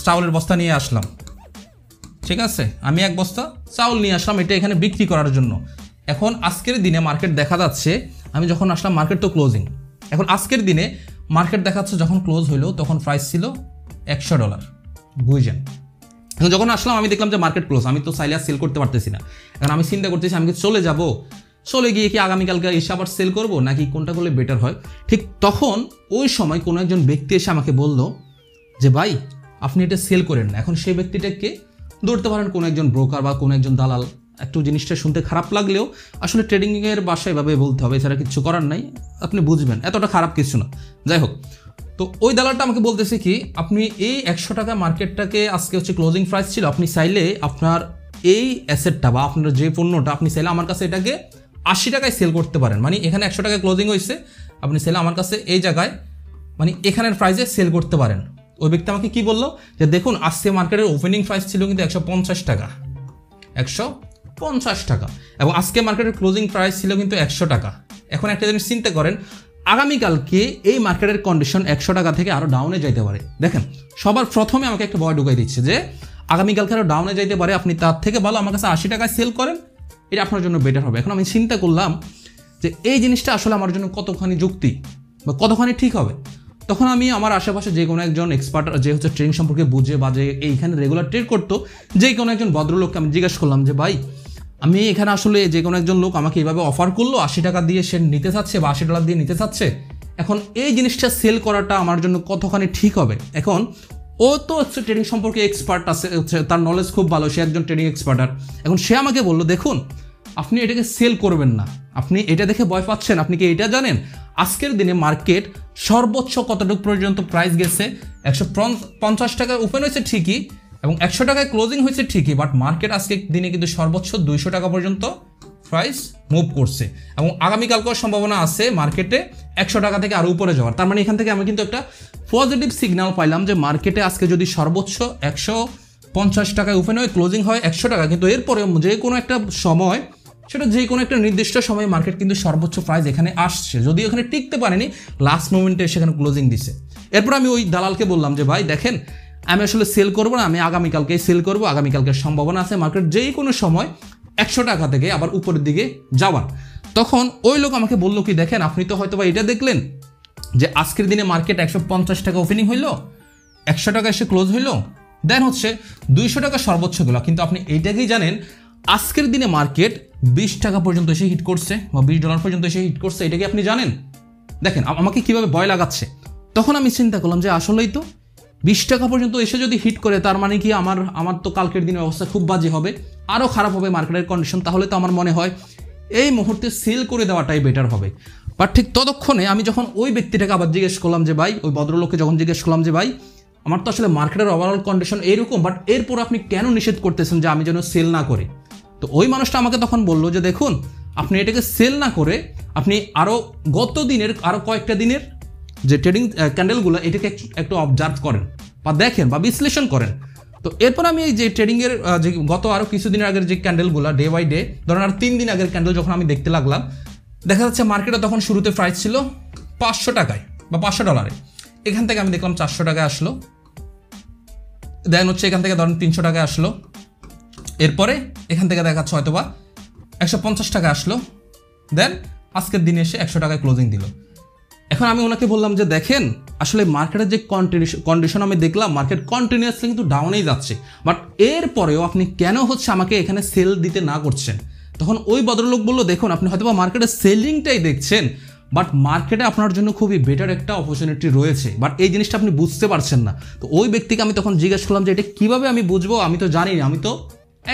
চাউলের বস্তা নিয়ে আসলাম, ঠিক আছে, আমি এক বস্তা চাউল নিয়ে আসলাম এটা এখানে বিক্রি করার জন্য। এখন আজকের দিনে মার্কেট দেখা যাচ্ছে, আমি যখন আসলাম মার্কেট তো ক্লোজিং, এখন আজকের দিনে মার্কেট দেখাচ্ছে যখন ক্লোজ হইলো তখন প্রাইস ছিল $100, বুঝছেন? এখন যখন আসলাম আমি দেখলাম যে মার্কেট ক্লোজ, আমি তো চাইলে সেল করতে পারতেছি না। এখন আমি চিন্তা করতেছি আমি কি চলে গিয়ে কি আগামীকালকে এসে আবার সেল করবো, নাকি কোনটা করলে বেটার হয়। ঠিক তখন ওই সময় কোনো একজন ব্যক্তি এসে আমাকে বলল যে ভাই আপনি এটা সেল করেন না। এখন সেই ব্যক্তিটাকে ধরতে পারেন কোনো একজন ব্রোকার বা কোনো একজন দালাল। একটু জিনিসটা শুনতে খারাপ লাগলেও আসলে ট্রেডিংয়ের ভাষায় এভাবে বলতে হবে, এছাড়া কিছু করার নাই, আপনি বুঝবেন, এতটা খারাপ কিছু না। যাই হোক, তো ওই দালালটা আমাকে বলতেছে কি, আপনি এই 100 টাকা মার্কেটটাকে আজকে হচ্ছে ক্লোজিং প্রাইস ছিল, আপনি চাইলে আপনার এই অ্যাসেটটা বা আপনার যে পণ্যটা আপনি চাইলে আমার কাছে এটাকে 80 টাকায় সেল করতে পারেন। মানে এখানে 100 টাকায় ক্লোজিং হয়েছে, আপনি চাইলে আমার কাছে এই জায়গায় মানে এখানের প্রাইসে সেল করতে পারেন। ওই ব্যক্তি আমাকে কি বললো যে দেখুন আজকে মার্কেটের ওপেনিং প্রাইস ছিল কিন্তু 150 টাকা, 150 টাকা, এবং আজকে মার্কেটের ক্লোজিং প্রাইস ছিল কিন্তু 100 টাকা। এখন একটা জিনিস চিন্তা করেন, আগামীকালকে এই মার্কেটের কন্ডিশন 100 টাকা থেকে আরও ডাউনে যাইতে পারে। দেখেন সবার প্রথমে আমাকে একটা ভয় ঢুকাই দিচ্ছে যে আগামীকালকে আরও ডাউনে যাইতে পারে, আপনি তার থেকে ভালো আমার কাছে 80 টাকায় সেল করেন, এটা আপনার জন্য বেটার হবে। এখন আমি চিন্তা করলাম যে এই জিনিসটা আসলে আমার জন্য কতখানি যুক্তি বা কতখানি ঠিক হবে। তখন আমি আমার আশেপাশে যে কোনো একজন এক্সপার্ট যে হচ্ছে ট্রেডিং সম্পর্কে বুঝে বা যে এইখানে রেগুলার ট্রেড করতো, যে কোনো একজন ভদ্রলোককে আমি জিজ্ঞাসা করলাম যে ভাই আমি এখানে আসলে যে কোনো একজন লোক আমাকে এইভাবে অফার করলো 80 টাকা দিয়ে সে নিতে চাচ্ছে বা $80 দিয়ে নিতে চাচ্ছে, এখন এই জিনিসটা সেল করাটা আমার জন্য কতখানি ঠিক হবে। এখন ও তো হচ্ছে ট্রেডিং সম্পর্কে এক্সপার্ট আছে, হচ্ছে তার নলেজ খুব ভালো, সে একজন ট্রেডিং এক্সপার্টার। এখন সে আমাকে বললো দেখুন আপনি এটাকে সেল করবেন না, আপনি এটা দেখে ভয় পাচ্ছেন, আপনি কি এটা জানেন আজকের দিনে মার্কেট সর্বোচ্চ কতটুকু পর্যন্ত প্রাইস গেছে? 150 টাকায় ওপেন হয়েছে ঠিকই এবং 100 টাকায় ক্লোজিং হয়েছে ঠিকই, বাট মার্কেট আজকে দিনে কিন্তু সর্বোচ্চ 200 টাকা পর্যন্ত প্রাইস মুভ করছে এবং আগামীকালকেও সম্ভাবনা আছে মার্কেটে 100 টাকা থেকে আরও উপরে যাওয়ার। তার মানে এখান থেকে আমি কিন্তু একটা পজিটিভ সিগন্যাল পাইলাম যে মার্কেটে আজকে যদি সর্বোচ্চ 150 টাকায় ওপেন হয়, ক্লোজিং হয় 100 টাকা, কিন্তু এরপরে যে কোনো একটা সময়, সেটা যে কোনো একটা নির্দিষ্ট সময়ে মার্কেট কিন্তু সর্বোচ্চ প্রাইস এখানে আসছে, যদিও এখানে টিকতে পারেনি, লাস্ট মোমেন্টে সেখানে ক্লোজিং দিছে। এরপর আমি ওই দালালকে বললাম যে ভাই দেখেন আমি আসলে সেল করবো না, আমি আগামীকালকেই সেল করবো, আগামীকালকের সম্ভাবনা আছে মার্কেট যেই কোনো সময় 100 টাকা থেকে আবার উপরের দিকে যাওয়ার। তখন ওই লোক আমাকে বললো কি দেখেন আপনি তো হয়তো বা এটা দেখলেন যে আজকের দিনে মার্কেট 150 টাকা ওপেনিং হইলো, 100 টাকা এসে ক্লোজ হইলো, দেন হচ্ছে 200 টাকা সর্বোচ্চ গেল, কিন্তু আপনি এইটাকেই জানেন আজকের দিনে মার্কেট 20 টাকা পর্যন্ত এসে হিট করছে বা $20 পর্যন্ত এসে হিট করছে, এটাকে আপনি জানেন। দেখেন আমাকে কিভাবে ভয় লাগাচ্ছে। তখন আমি চিন্তা করলাম যে আসলেই তো 20 টাকা পর্যন্ত এসে যদি হিট করে তার মানে কি আমার তো কালকের দিনের অবস্থা খুব বাজে হবে, আরও খারাপ হবে মার্কেটের কন্ডিশন। তাহলে তো আমার মনে হয় এই মুহূর্তে সেল করে দেওয়াটাই বেটার হবে। বাট ঠিক ততক্ষণে আমি যখন ওই ব্যক্তিটাকে আবার জিজ্ঞেস করলাম যে ভাই, ওই ভদ্রলোককে যখন জিজ্ঞেস করলাম যে ভাই আমার তো আসলে মার্কেটের ওভারঅল কন্ডিশন এইরকম, বাট এরপর আপনি কেন নিষেধ করতেছেন যে আমি যেন সেল না করি? তো ওই মানুষটা আমাকে তখন বললো যে দেখুন আপনি এটাকে সেল না করে আপনি আরও গত দিনের আরও কয়েকটা দিনের যে ট্রেডিং ক্যান্ডেলগুলো এটাকে একটু অবজার্ভ করেন বা দেখেন বা বিশ্লেষণ করেন। তো এরপর আমি এই যে ট্রেডিংয়ের যে গত আরও কিছুদিনের আগের যে ক্যান্ডেলগুলো ডে বাই ডে, ধরেন আর 3 দিন আগের ক্যান্ডেল যখন আমি দেখতে লাগলাম, দেখা যাচ্ছে মার্কেটে তখন শুরুতে প্রাইস ছিল 500 টাকায় বা $500, এখান থেকে আমি দেখলাম 400 টাকায় আসলো, দেন হচ্ছে এখান থেকে ধরেন 300 টাকায় আসলো, এরপরে এখান থেকে দেখাচ্ছে হয়তো বা 150 টাকা আসলো, দেন আজকের দিনে এসে 100 টাকায় ক্লোজিং দিল। এখন আমি ওনাকে বললাম যে দেখেন আসলে মার্কেটের যে কন্ডিশন আমি দেখলাম মার্কেট কন্টিনিউয়াসলি কিন্তু ডাউনেই যাচ্ছে, বাট এরপরেও আপনি কেন হচ্ছে আমাকে এখানে সেল দিতে না করছেন? তখন ওই ভদ্রলোক বললো দেখুন আপনি হয়তো বা মার্কেটের সেলিংটাই দেখছেন, বাট মার্কেটে আপনার জন্য খুবই বেটার একটা অপরচুনিটি রয়েছে, বাট এই জিনিসটা আপনি বুঝতে পারছেন না। তো ওই ব্যক্তিকে আমি তখন জিজ্ঞেস করলাম যে এটা কীভাবে আমি বুঝবো, আমি তো জানি না, আমি তো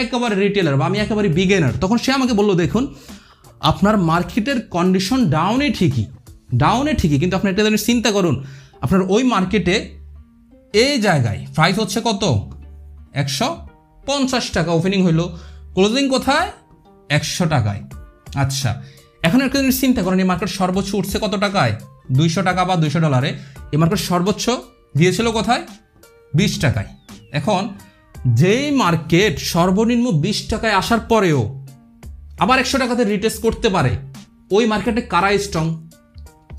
একেবারে রিটেলার বা আমি একেবারে বিগিনার। তখন সে আমাকে বললো দেখুন আপনার মার্কেটের কন্ডিশন ডাউনে ঠিকই, কিন্তু আপনি একটা জিনিস চিন্তা করুন, আপনার ওই মার্কেটে এই জায়গায় প্রাইস হচ্ছে কত? 150 টাকা ওপেনিং হইলো, ক্লোজিং কোথায়? 100 টাকায়। আচ্ছা এখন একটা জিনিস চিন্তা করেন, এই মার্কেট সর্বোচ্চ উঠছে কত টাকায়? 200 টাকা বা $200। এই মার্কেট সর্বোচ্চ দিয়েছিল কোথায়? 20 টাকায়। এখন যেই মার্কেট সর্বনিম্ন 20 টাকায় আসার পরেও আবার 100 টাকাতে রিটেস্ট করতে পারে, ওই মার্কেটে কারা স্ট্রং?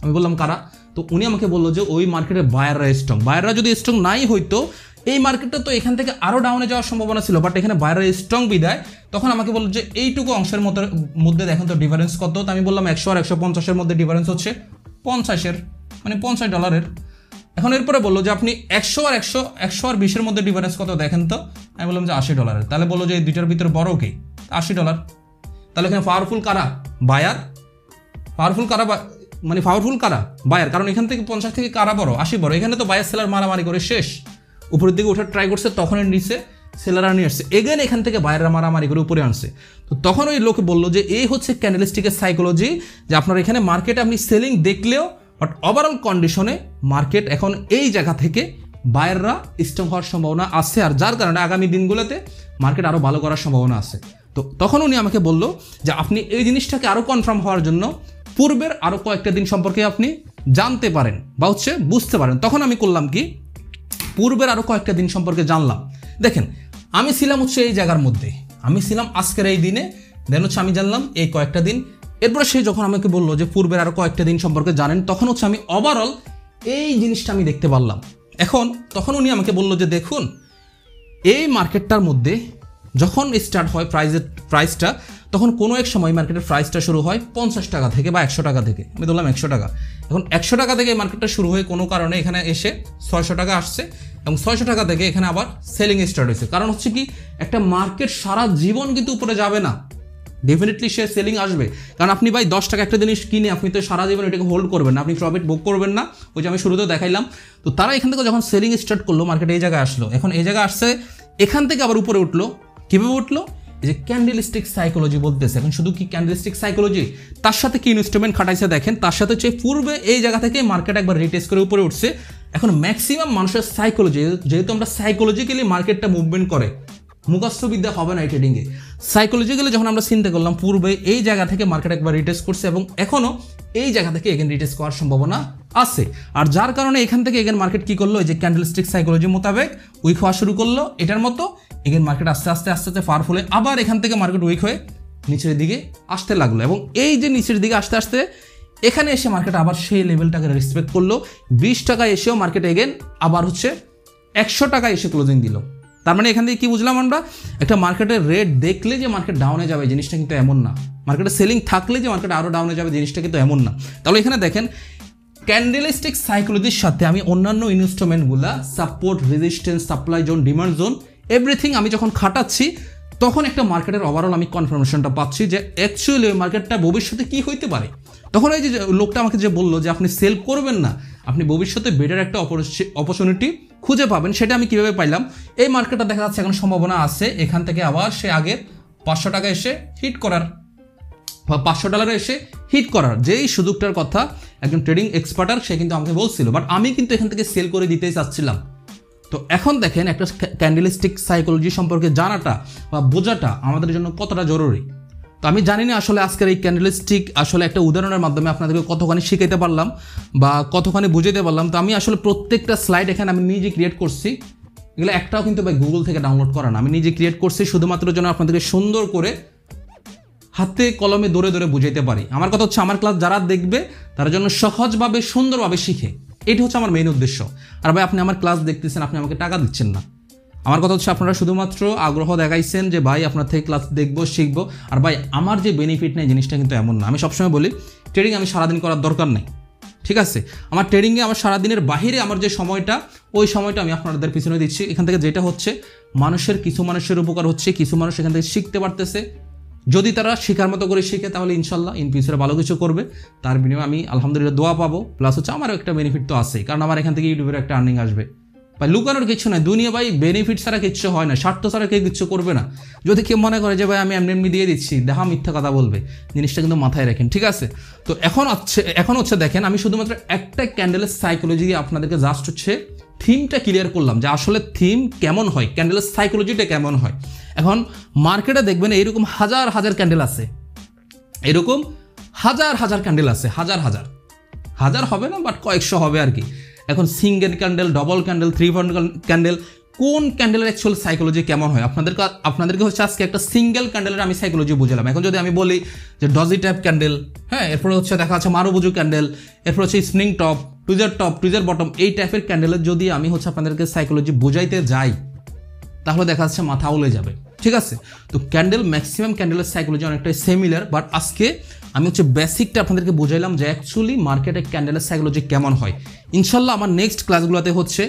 আমি বললাম কারা? তো উনি আমাকে বললো যে ওই মার্কেটে বায়াররা স্ট্রং। বায়াররা যদি স্ট্রং নাই হইতো এই মার্কেটটা তো এখান থেকে আরও ডাউনে যাওয়ার সম্ভাবনা ছিল, বাট এখানে বায়াররা স্ট্রং বিদায়। তখন আমাকে বললো যে এইটুকু অংশের মধ্যে দেখেন তো ডিফারেন্স কত? তো আমি বললাম 100 আর 150-এর মধ্যে ডিফারেন্স হচ্ছে 50-এর, মানে $50। এখন এরপরে বললো যে আপনি 100 আর 20-এর মধ্যে ডিফারেন্স কত দেখেন তো? আমি বললাম যে $80। তাহলে বললো যে এই দুইটার ভিতরে বড় কে? $80। তাহলে এখানে পাওয়ারফুল কারা? বায়ার। পাওয়ারফুল কারা? মানে পাওয়ারফুল কারা? বায়ার। কারণ এখান থেকে 50 থেকে কারা বড়? 80 বড়। এখানে তো বায়ার সেলার মারামারি করে শেষ, উপরের দিকে ওঠার ট্রাই করছে, তখন নিচে সেলাররা নিয়ে আসছে, এগেন এখান থেকে বায়াররা মারামারি করে উপরে আনছে। তো তখন ওই লোকে বললো যে এই হচ্ছে ক্যান্ডেলস্টিকের সাইকোলজি, যে আপনার এখানে মার্কেটে আপনি সেলিং দেখলেও বাট ওভারঅল কন্ডিশনে মার্কেট এখন এই জায়গা থেকে বায়াররা স্ট্রং হওয়ার সম্ভাবনা আছে, আর যার কারণে আগামী দিনগুলোতে মার্কেট আরও ভালো করার সম্ভাবনা আছে। তো তখন উনি আমাকে বললো যে আপনি এই জিনিসটাকে আরও কনফার্ম হওয়ার জন্য পূর্বের আরও কয়েকটা দিন সম্পর্কে আপনি জানতে পারেন বা হচ্ছে বুঝতে পারেন। তখন আমি করলাম কি, পূর্বের আরও কয়েকটা দিন সম্পর্কে জানলাম। দেখেন আমি ছিলাম হচ্ছে এই জায়গার মধ্যে, আমি ছিলাম আজকের এই দিনে, দেন হচ্ছে আমি জানলাম এই কয়েকটা দিন এরপরে সে যখন আমাকে বললো যে পূর্বের আরও কয়েকটা দিন সম্পর্কে জানেন, তখন হচ্ছে আমি ওভারঅল এই জিনিসটা আমি দেখতে পারলাম। তখন উনি আমাকে বললো যে দেখুন, এই মার্কেটটার মধ্যে যখন স্টার্ট হয় প্রাইসটা, তখন কোনো এক সময় মার্কেটের প্রাইসটা শুরু হয় 50 টাকা থেকে বা 100 টাকা থেকে। আমি বললাম 100 টাকা। এখন 100 টাকা থেকে মার্কেটটা শুরু হয়ে কোনো কারণে এখানে এসে 600 টাকা আসছে, এবং 600 টাকা থেকে এখানে আবার সেলিং স্টার্ট হয়েছে। কারণ হচ্ছে কি, একটা মার্কেট সারা জীবন কিন্তু উপরে যাবে না, ডেফিনেটলি সে সেলিং আসবে। কারণ আপনি ভাই 10 টাকা একটা জিনিস কিনে আপনি তো সারা জীবন এটাকে হোল্ড করবেন না, আপনি প্রফিট বুক করবেন না। ওই যে আমি শুরুতেও দেখাইলাম। তো তারা এখান থেকে যখন সেলিং স্টার্ট করলো, মার্কেট এই জায়গায় আসলো। এখন এই জায়গায় আসছে, এখান থেকে আবার উপরে উঠলো। কীভাবে উঠলো? এই যে ক্যান্ডেলস্টিক সাইকোলজি বলতেছে। এখন শুধু কি ক্যান্ডেলস্টিক সাইকোলজি, তার সাথে কি ইনস্ট্রুমেন্ট খাটাইছে দেখেন। তার সাথে হচ্ছে পূর্বে এই জায়গা থেকে মার্কেট একবার রিটেস্ট করে উপরে উঠছে। এখন ম্যাক্সিমাম মানুষের সাইকোলজি, যেহেতু আমরা সাইকোলজিক্যালি মার্কেটটা মুভমেন্ট করে, মুখস্থ বিদ্যা হবে না এই ট্রেডিংয়ে। সাইকোলজিক্যালি যখন আমরা চিন্তা করলাম, পূর্বে এই জায়গা থেকে মার্কেট একবার রিটেস্ট করছে এবং এখনও এই জায়গা থেকে এগেন রিটেস্ট করার সম্ভাবনা আছে। আর যার কারণে এখান থেকে এগেন মার্কেট কি করলো, এই যে ক্যান্ডেলস্টিক সাইকোলজি মোতাবেক উইক হওয়া শুরু করলো। এটার মতো এগেন মার্কেট আস্তে আস্তে পাওয়ারফুল হয়ে আবার এখান থেকে মার্কেট উইক হয়ে নিচের দিকে আসতে লাগলো। এবং এই যে নিচের দিকে আস্তে আস্তে এখানে এসে মার্কেট আবার সেই লেভেলটাকে রেসপেক্ট করলো। 20 টাকায় এসেও মার্কেট এগেন আবার হচ্ছে 100 টাকায় এসে ক্লোজিং দিল। তার মানে এখান থেকে কি বুঝলাম আমরা, একটা মার্কেটের রেট দেখলে যে মার্কেট ডাউনে যাবে জিনিসটা কিন্তু এমন না, মার্কেটে সেলিং থাকলে যে মার্কেট আরও ডাউনে যাবে জিনিসটা কিন্তু এমন না। তাহলে এখানে দেখেন, ক্যান্ডেলস্টিক সাইকোলজির সাথে আমি অন্যান্য ইনস্ট্রুমেন্টগুলা, support, resistance, supply zone, demand zone, everything আমি যখন খাটাচ্ছি, তখন একটা মার্কেটের ওভারঅল আমি কনফার্মেশনটা পাচ্ছি যে অ্যাকচুয়ালি ওই মার্কেটটা ভবিষ্যতে কি হইতে পারে। তখন এই যে লোকটা আমাকে যে বললো যে আপনি সেল করবেন না, আপনি ভবিষ্যতে বেটার একটা অপরচুনিটি খুঁজে পাবেন, সেটা আমি কীভাবে পাইলাম। এই মার্কেটটা দেখা যাচ্ছে এখন সম্ভাবনা আছে এখান থেকে আবার সে আগের 500 টাকা এসে হিট করার বা $500 এসে হিট করার, যেই সুযোগটার কথা একজন ট্রেডিং এক্সপার্টার সে কিন্তু আমাকে বলছিল। বাট আমি কিন্তু এখান থেকে সেল করে দিতেই চাচ্ছিলাম। তো এখন দেখেন, একটা ক্যান্ডেলস্টিক সাইকোলজি সম্পর্কে জানাটা বা বোঝাটা আমাদের জন্য কতটা জরুরি। তো আমি জানি না আসলে আজকের এই ক্যান্ডেলস্টিক আসলে একটা উদাহরণের মাধ্যমে আপনাদেরকে কতখানি শিখাইতে পারলাম বা কতখানি বুঝাইতে পারলাম। তো আমি আসলে প্রত্যেকটা স্লাইড এখানে আমি নিজে ক্রিয়েট করছি, এগুলো একটাও কিন্তু ভাই গুগল থেকে ডাউনলোড করা না, আমি নিজে ক্রিয়েট করছি শুধুমাত্র যেন আপনাদেরকে সুন্দর করে হাতে কলমে দৌড়ে দৌড়ে বুঝাইতে পারি। আমার কথা হচ্ছে, আমার ক্লাস যারা দেখবে তারা যেন সহজভাবে সুন্দরভাবে শিখে, এটি হচ্ছে আমার মেইন উদ্দেশ্য। আর ভাই আপনি আমার ক্লাস দেখতেছেন, আপনি আমাকে টাকা দিচ্ছেন না। আমার কথা হচ্ছে, আপনারা শুধুমাত্র আগ্রহ দেখাইছেন যে ভাই আপনার থেকে ক্লাস দেখবো, শিখবো। আর ভাই আমার যে বেনিফিট নেই জিনিসটা কিন্তু এমন না। আমি সবসময় বলি, ট্রেডিং আমি সারাদিন করার দরকার নেই, ঠিক আছে। আমার ট্রেডিংয়ে আমার সারাদিনের বাহিরে আমার যে সময়টা, ওই সময়টা আমি আপনাদের পিছনে দিচ্ছি। এখান থেকে যেটা হচ্ছে, কিছু মানুষের উপকার হচ্ছে, কিছু মানুষ এখান থেকে শিখতে পারতেছে। যদি তারা শেখার মতো করে শিখে, তাহলে ইনশাল্লাহ ইন ফিউচারে ভালো কিছু করবে। তার বিনিময়ে আমি আলহামদুলিল্লাহ দোয়া পাবো, প্লাস হচ্ছে আমারও একটা বেনিফিট তো আছেই, কারণ আমার এখান থেকে ইউটিউবের একটা আর্নিং আসবে। ভাই লুকানোর কিছু নয়, দুনিয়া ভাই বেনিফিট ছাড়া কিচ্ছু হয় না, স্বার্থ ছাড়া কেউ কিচ্ছু করবে না। যদি কেউ মনে করে যে ভাই আমি এমনি দিয়ে দিচ্ছি, দেখা মিথ্যা কথা বলবে, জিনিসটা কিন্তু মাথায় রাখেন, ঠিক আছে। তো এখন হচ্ছে দেখেন, আমি শুধুমাত্র একটা ক্যান্ডেলের সাইকোলজি আপনাদেরকে জাস্ট হচ্ছে থিমটা ক্লিয়ার করলাম যে আসলে থিম কেমন হয়, ক্যান্ডেলের সাইকোলজিটা কেমন হয়। এখন মার্কেটে দেখবেন এইরকম হাজার হাজার ক্যান্ডেল আছে, এরকম হাজার হাজার ক্যান্ডেল আছে, হাজার হবে না, বাট কয়েকশো হবে আর কি। এখন single candle, double candle, 3 point candle, কোন ক্যান্ডেলের অ্যাকচুয়াল সাইকোলজি কেমন হয় আপনাদেরকে হচ্ছে আজকে একটা সিঙ্গেল ক্যান্ডেলের আমি সাইকোলজি বুঝলাম। এখন যদি আমি বলি যে ডজি টাইপ ক্যান্ডেল, হ্যাঁ, এরপরে হচ্ছে দেখা যাচ্ছে মারুবুজু ক্যান্ডেল, এরপর হচ্ছে স্প্রিং টপ, টুইজার বটম, এই টাইপের ক্যান্ডেলের যদি আমি হচ্ছে আপনাদেরকে সাইকোলজি বুঝাইতে যাই, তাহলে দেখা যাচ্ছে মাথা উলে যাবে, ঠিক আছে। তো ম্যাক্সিমাম ক্যান্ডেলের সাইকোলজি অনেকটাই সিমিলার, বাট আজকে আমি হচ্ছে বেসিকটা আপনাদেরকে বুঝাইলাম যে অ্যাকচুয়ালি মার্কেটে ক্যান্ডেলের সাইকোলজি কেমন হয়। ইনশাল্লাহ আমার নেক্সট ক্লাসগুলোতে হচ্ছে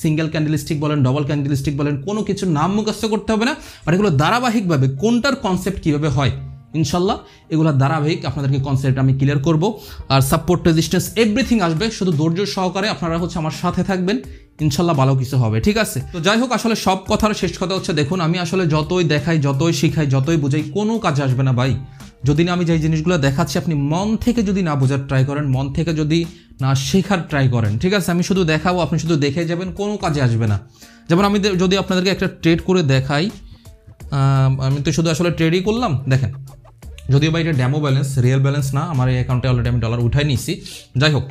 সিঙ্গেল ক্যান্ডেলস্টিক বলেন, ডবল ক্যান্ডেলস্টিক বলেন, কোনো কিছুর নাম মুখস্থ করতে হবে না, বাট এগুলো ধারাবাহিকভাবে কোনটার কনসেপ্ট কীভাবে হয়, ইনশাল্লাহ এগুলো ধারাবাহিক আপনাদেরকে কনসেপ্ট আমি ক্লিয়ার করব। আর সাপোর্ট, রেজিস্ট্যান্স, এভরিথিং আসবে, শুধু ধৈর্য সহকারে আপনারা হচ্ছে আমার সাথে থাকবেন, ইনশাল্লাহ ভালো কিছু হবে, ঠিক আছে। তো যাই হোক, আসলে সব কথার শেষ কথা হচ্ছে, দেখুন আমি আসলে যতই দেখাই, যতই শিখাই, যতই বুঝাই, কোনো কাজে আসবে না ভাই যদি না আমি যে জিনিসগুলো দেখাচ্ছি আপনি মন থেকে যদি না বোঝার ট্রাই করেন, মন থেকে যদি না শেখার ট্রাই করেন, ঠিক আছে। আমি শুধু দেখাবো, আপনি শুধু দেখে যাবেন, কোনো কাজে আসবে না। যেমন আমি যদি আপনাদেরকে একটা ট্রেড করে দেখাই, আমি তো শুধু আসলে ট্রেডই করলাম, দেখেন, যদিও বা এটা ডেমো ব্যালেন্স, রিয়েল ব্যালেন্স না, আমার এই অ্যাকাউন্টে অলরেডি আমি ডলার উঠাই নিয়েছি। যাই হোক,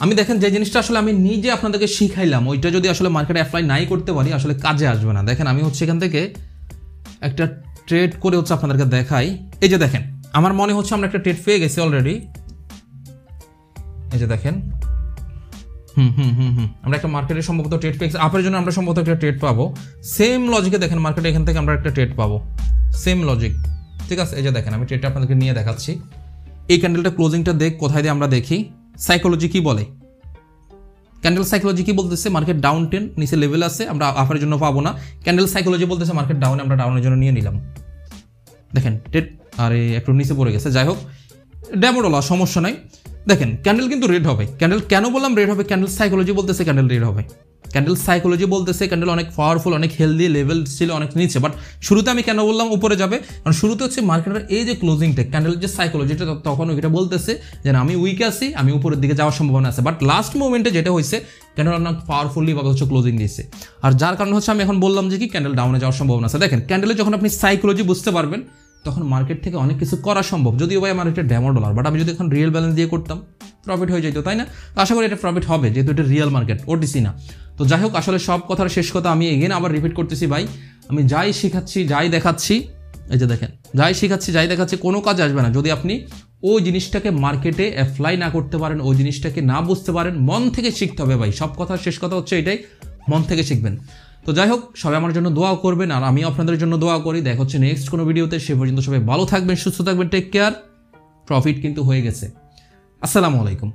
আমি দেখেন যে জিনিসটা আসলে আমি নিজে আপনাদেরকে শিখাইলাম, ওইটা যদি আসলে মার্কেটে অ্যাপ্লাই নাই করতে পারি, আসলে কাজে আসবে না। দেখেন আমি হচ্ছে এখান থেকে একটা ট্রেড করে হচ্ছে আপনাদেরকে দেখাই, এই যে দেখেন আমার মনে হচ্ছে আমরা একটা ট্রেড পেয়ে গেছি অলরেডি। এই যে দেখেন, আমরা একটা মার্কেটে সম্ভবত ট্রেড পেয়েছি, আপের জন্য আমরা সম্ভবত একটা ট্রেড পাবো। সেম লজিকে দেখেন মার্কেটে এখান থেকে আমরা একটা ট্রেড পাবো, সেম লজিক, ঠিক আছে। এই যে দেখেন আমি ট্রেডটা আপনাদেরকে নিয়ে দেখাচ্ছি। এই ক্যান্ডেলটা ক্লোজিংটা কোথায় দিয়ে আমরা দেখি, সাইকোলজি কি বলে, ক্যান্ডেল সাইকোলজি কি বলতেছে, মার্কেট ডাউন 10 নিচে লেভেল আছে, আমরা আপের জন্য পাবো না। ক্যান্ডেল সাইকোলজি বলতেছে মার্কেট ডাউনে, আমরা ডাউনের জন্য নিয়ে নিলাম। দেখেন ট্রেড আরে একটু নিচে পড়ে গেছে, যাই হোক ডেমো ডলার সমস্যা নাই। দেখেন ক্যান্ডেল কিন্তু রেড হবে, ক্যান্ডেল কেন বললাম রেড হবে, ক্যান্ডেল সাইকোলজি বলতেছে ক্যান্ডেল রেড হবে, ক্যান্ডেল সাইকোলজি বলতেছে ক্যান্ডেল অনেক পাওয়ারফুল, অনেক হেলদি, লেভেল ছিল অনেক নিচে, বাট শুরুতে আমি কেন বললাম উপরে যাবে, কারণ শুরুতে হচ্ছে মার্কেটের এই যে ক্লোজিংটা, ক্যান্ডেল যে সাইকোলজিটা তখন ওইটা বলতেছে যে আমি উইকে আছি, আমি উপরের দিকে যাওয়ার সম্ভাবনা আছে, বাট লাস্ট মোমেন্টে যেটা হয়েছে ক্যান্ডেল অনেক পাওয়ারফুলি ভাবে হচ্ছে ক্লোজিং দিয়েছে, আর যার কারণে হচ্ছে আমি এখন বললাম যে কি ক্যান্ডেল ডাউনে যাওয়ার সম্ভাবনা আছে। দেখেন ক্যান্ডেলে যখন আপনি সাইকোলজি বুঝতে পারবেন তখন মার্কেট থেকে অনেক কিছু করা সম্ভব, যদিও ভাই আমার এটা ডেমো ডলার, বাট আমি যদি এখন রিয়েল ব্যালেন্স দিয়ে করতাম প্রফিট হয়ে যেত, তাই না? তো আশা করি এটা প্রফিট হবে, যেহেতু এটা রিয়েল মার্কেট, ওটিসি না। তো যাই হোক, আসলে সব কথার শেষ কথা আমি এগেন আবার রিপিট করতেছি ভাই, আমি যাই শেখাচ্ছি যাই দেখাচ্ছি, এই যে দেখেন যাই শেখাচ্ছি যাই দেখাচ্ছি কোনো কাজে আসবে না যদি আপনি ওই জিনিসটাকে মার্কেটে অ্যাপ্লাই না করতে পারেন, ওই জিনিসটাকে না বুঝতে পারেন। মন থেকে শিখতে হবে ভাই, সব কথার শেষ কথা হচ্ছে এটাই, মন থেকে শিখবেন। তো যাই হোক, সবাই আমার জন্য দোয়া করবেন, আর আমি আপনাদের জন্য দোয়া করি। দেখা হচ্ছে নেক্সট কোনো ভিডিওতে, সে পর্যন্ত সবাই ভালো থাকবেন, সুস্থ থাকবেন, টেক কেয়ার। প্রফিট কিন্তু হয়ে গেছে। আসসালামু আলাইকুম।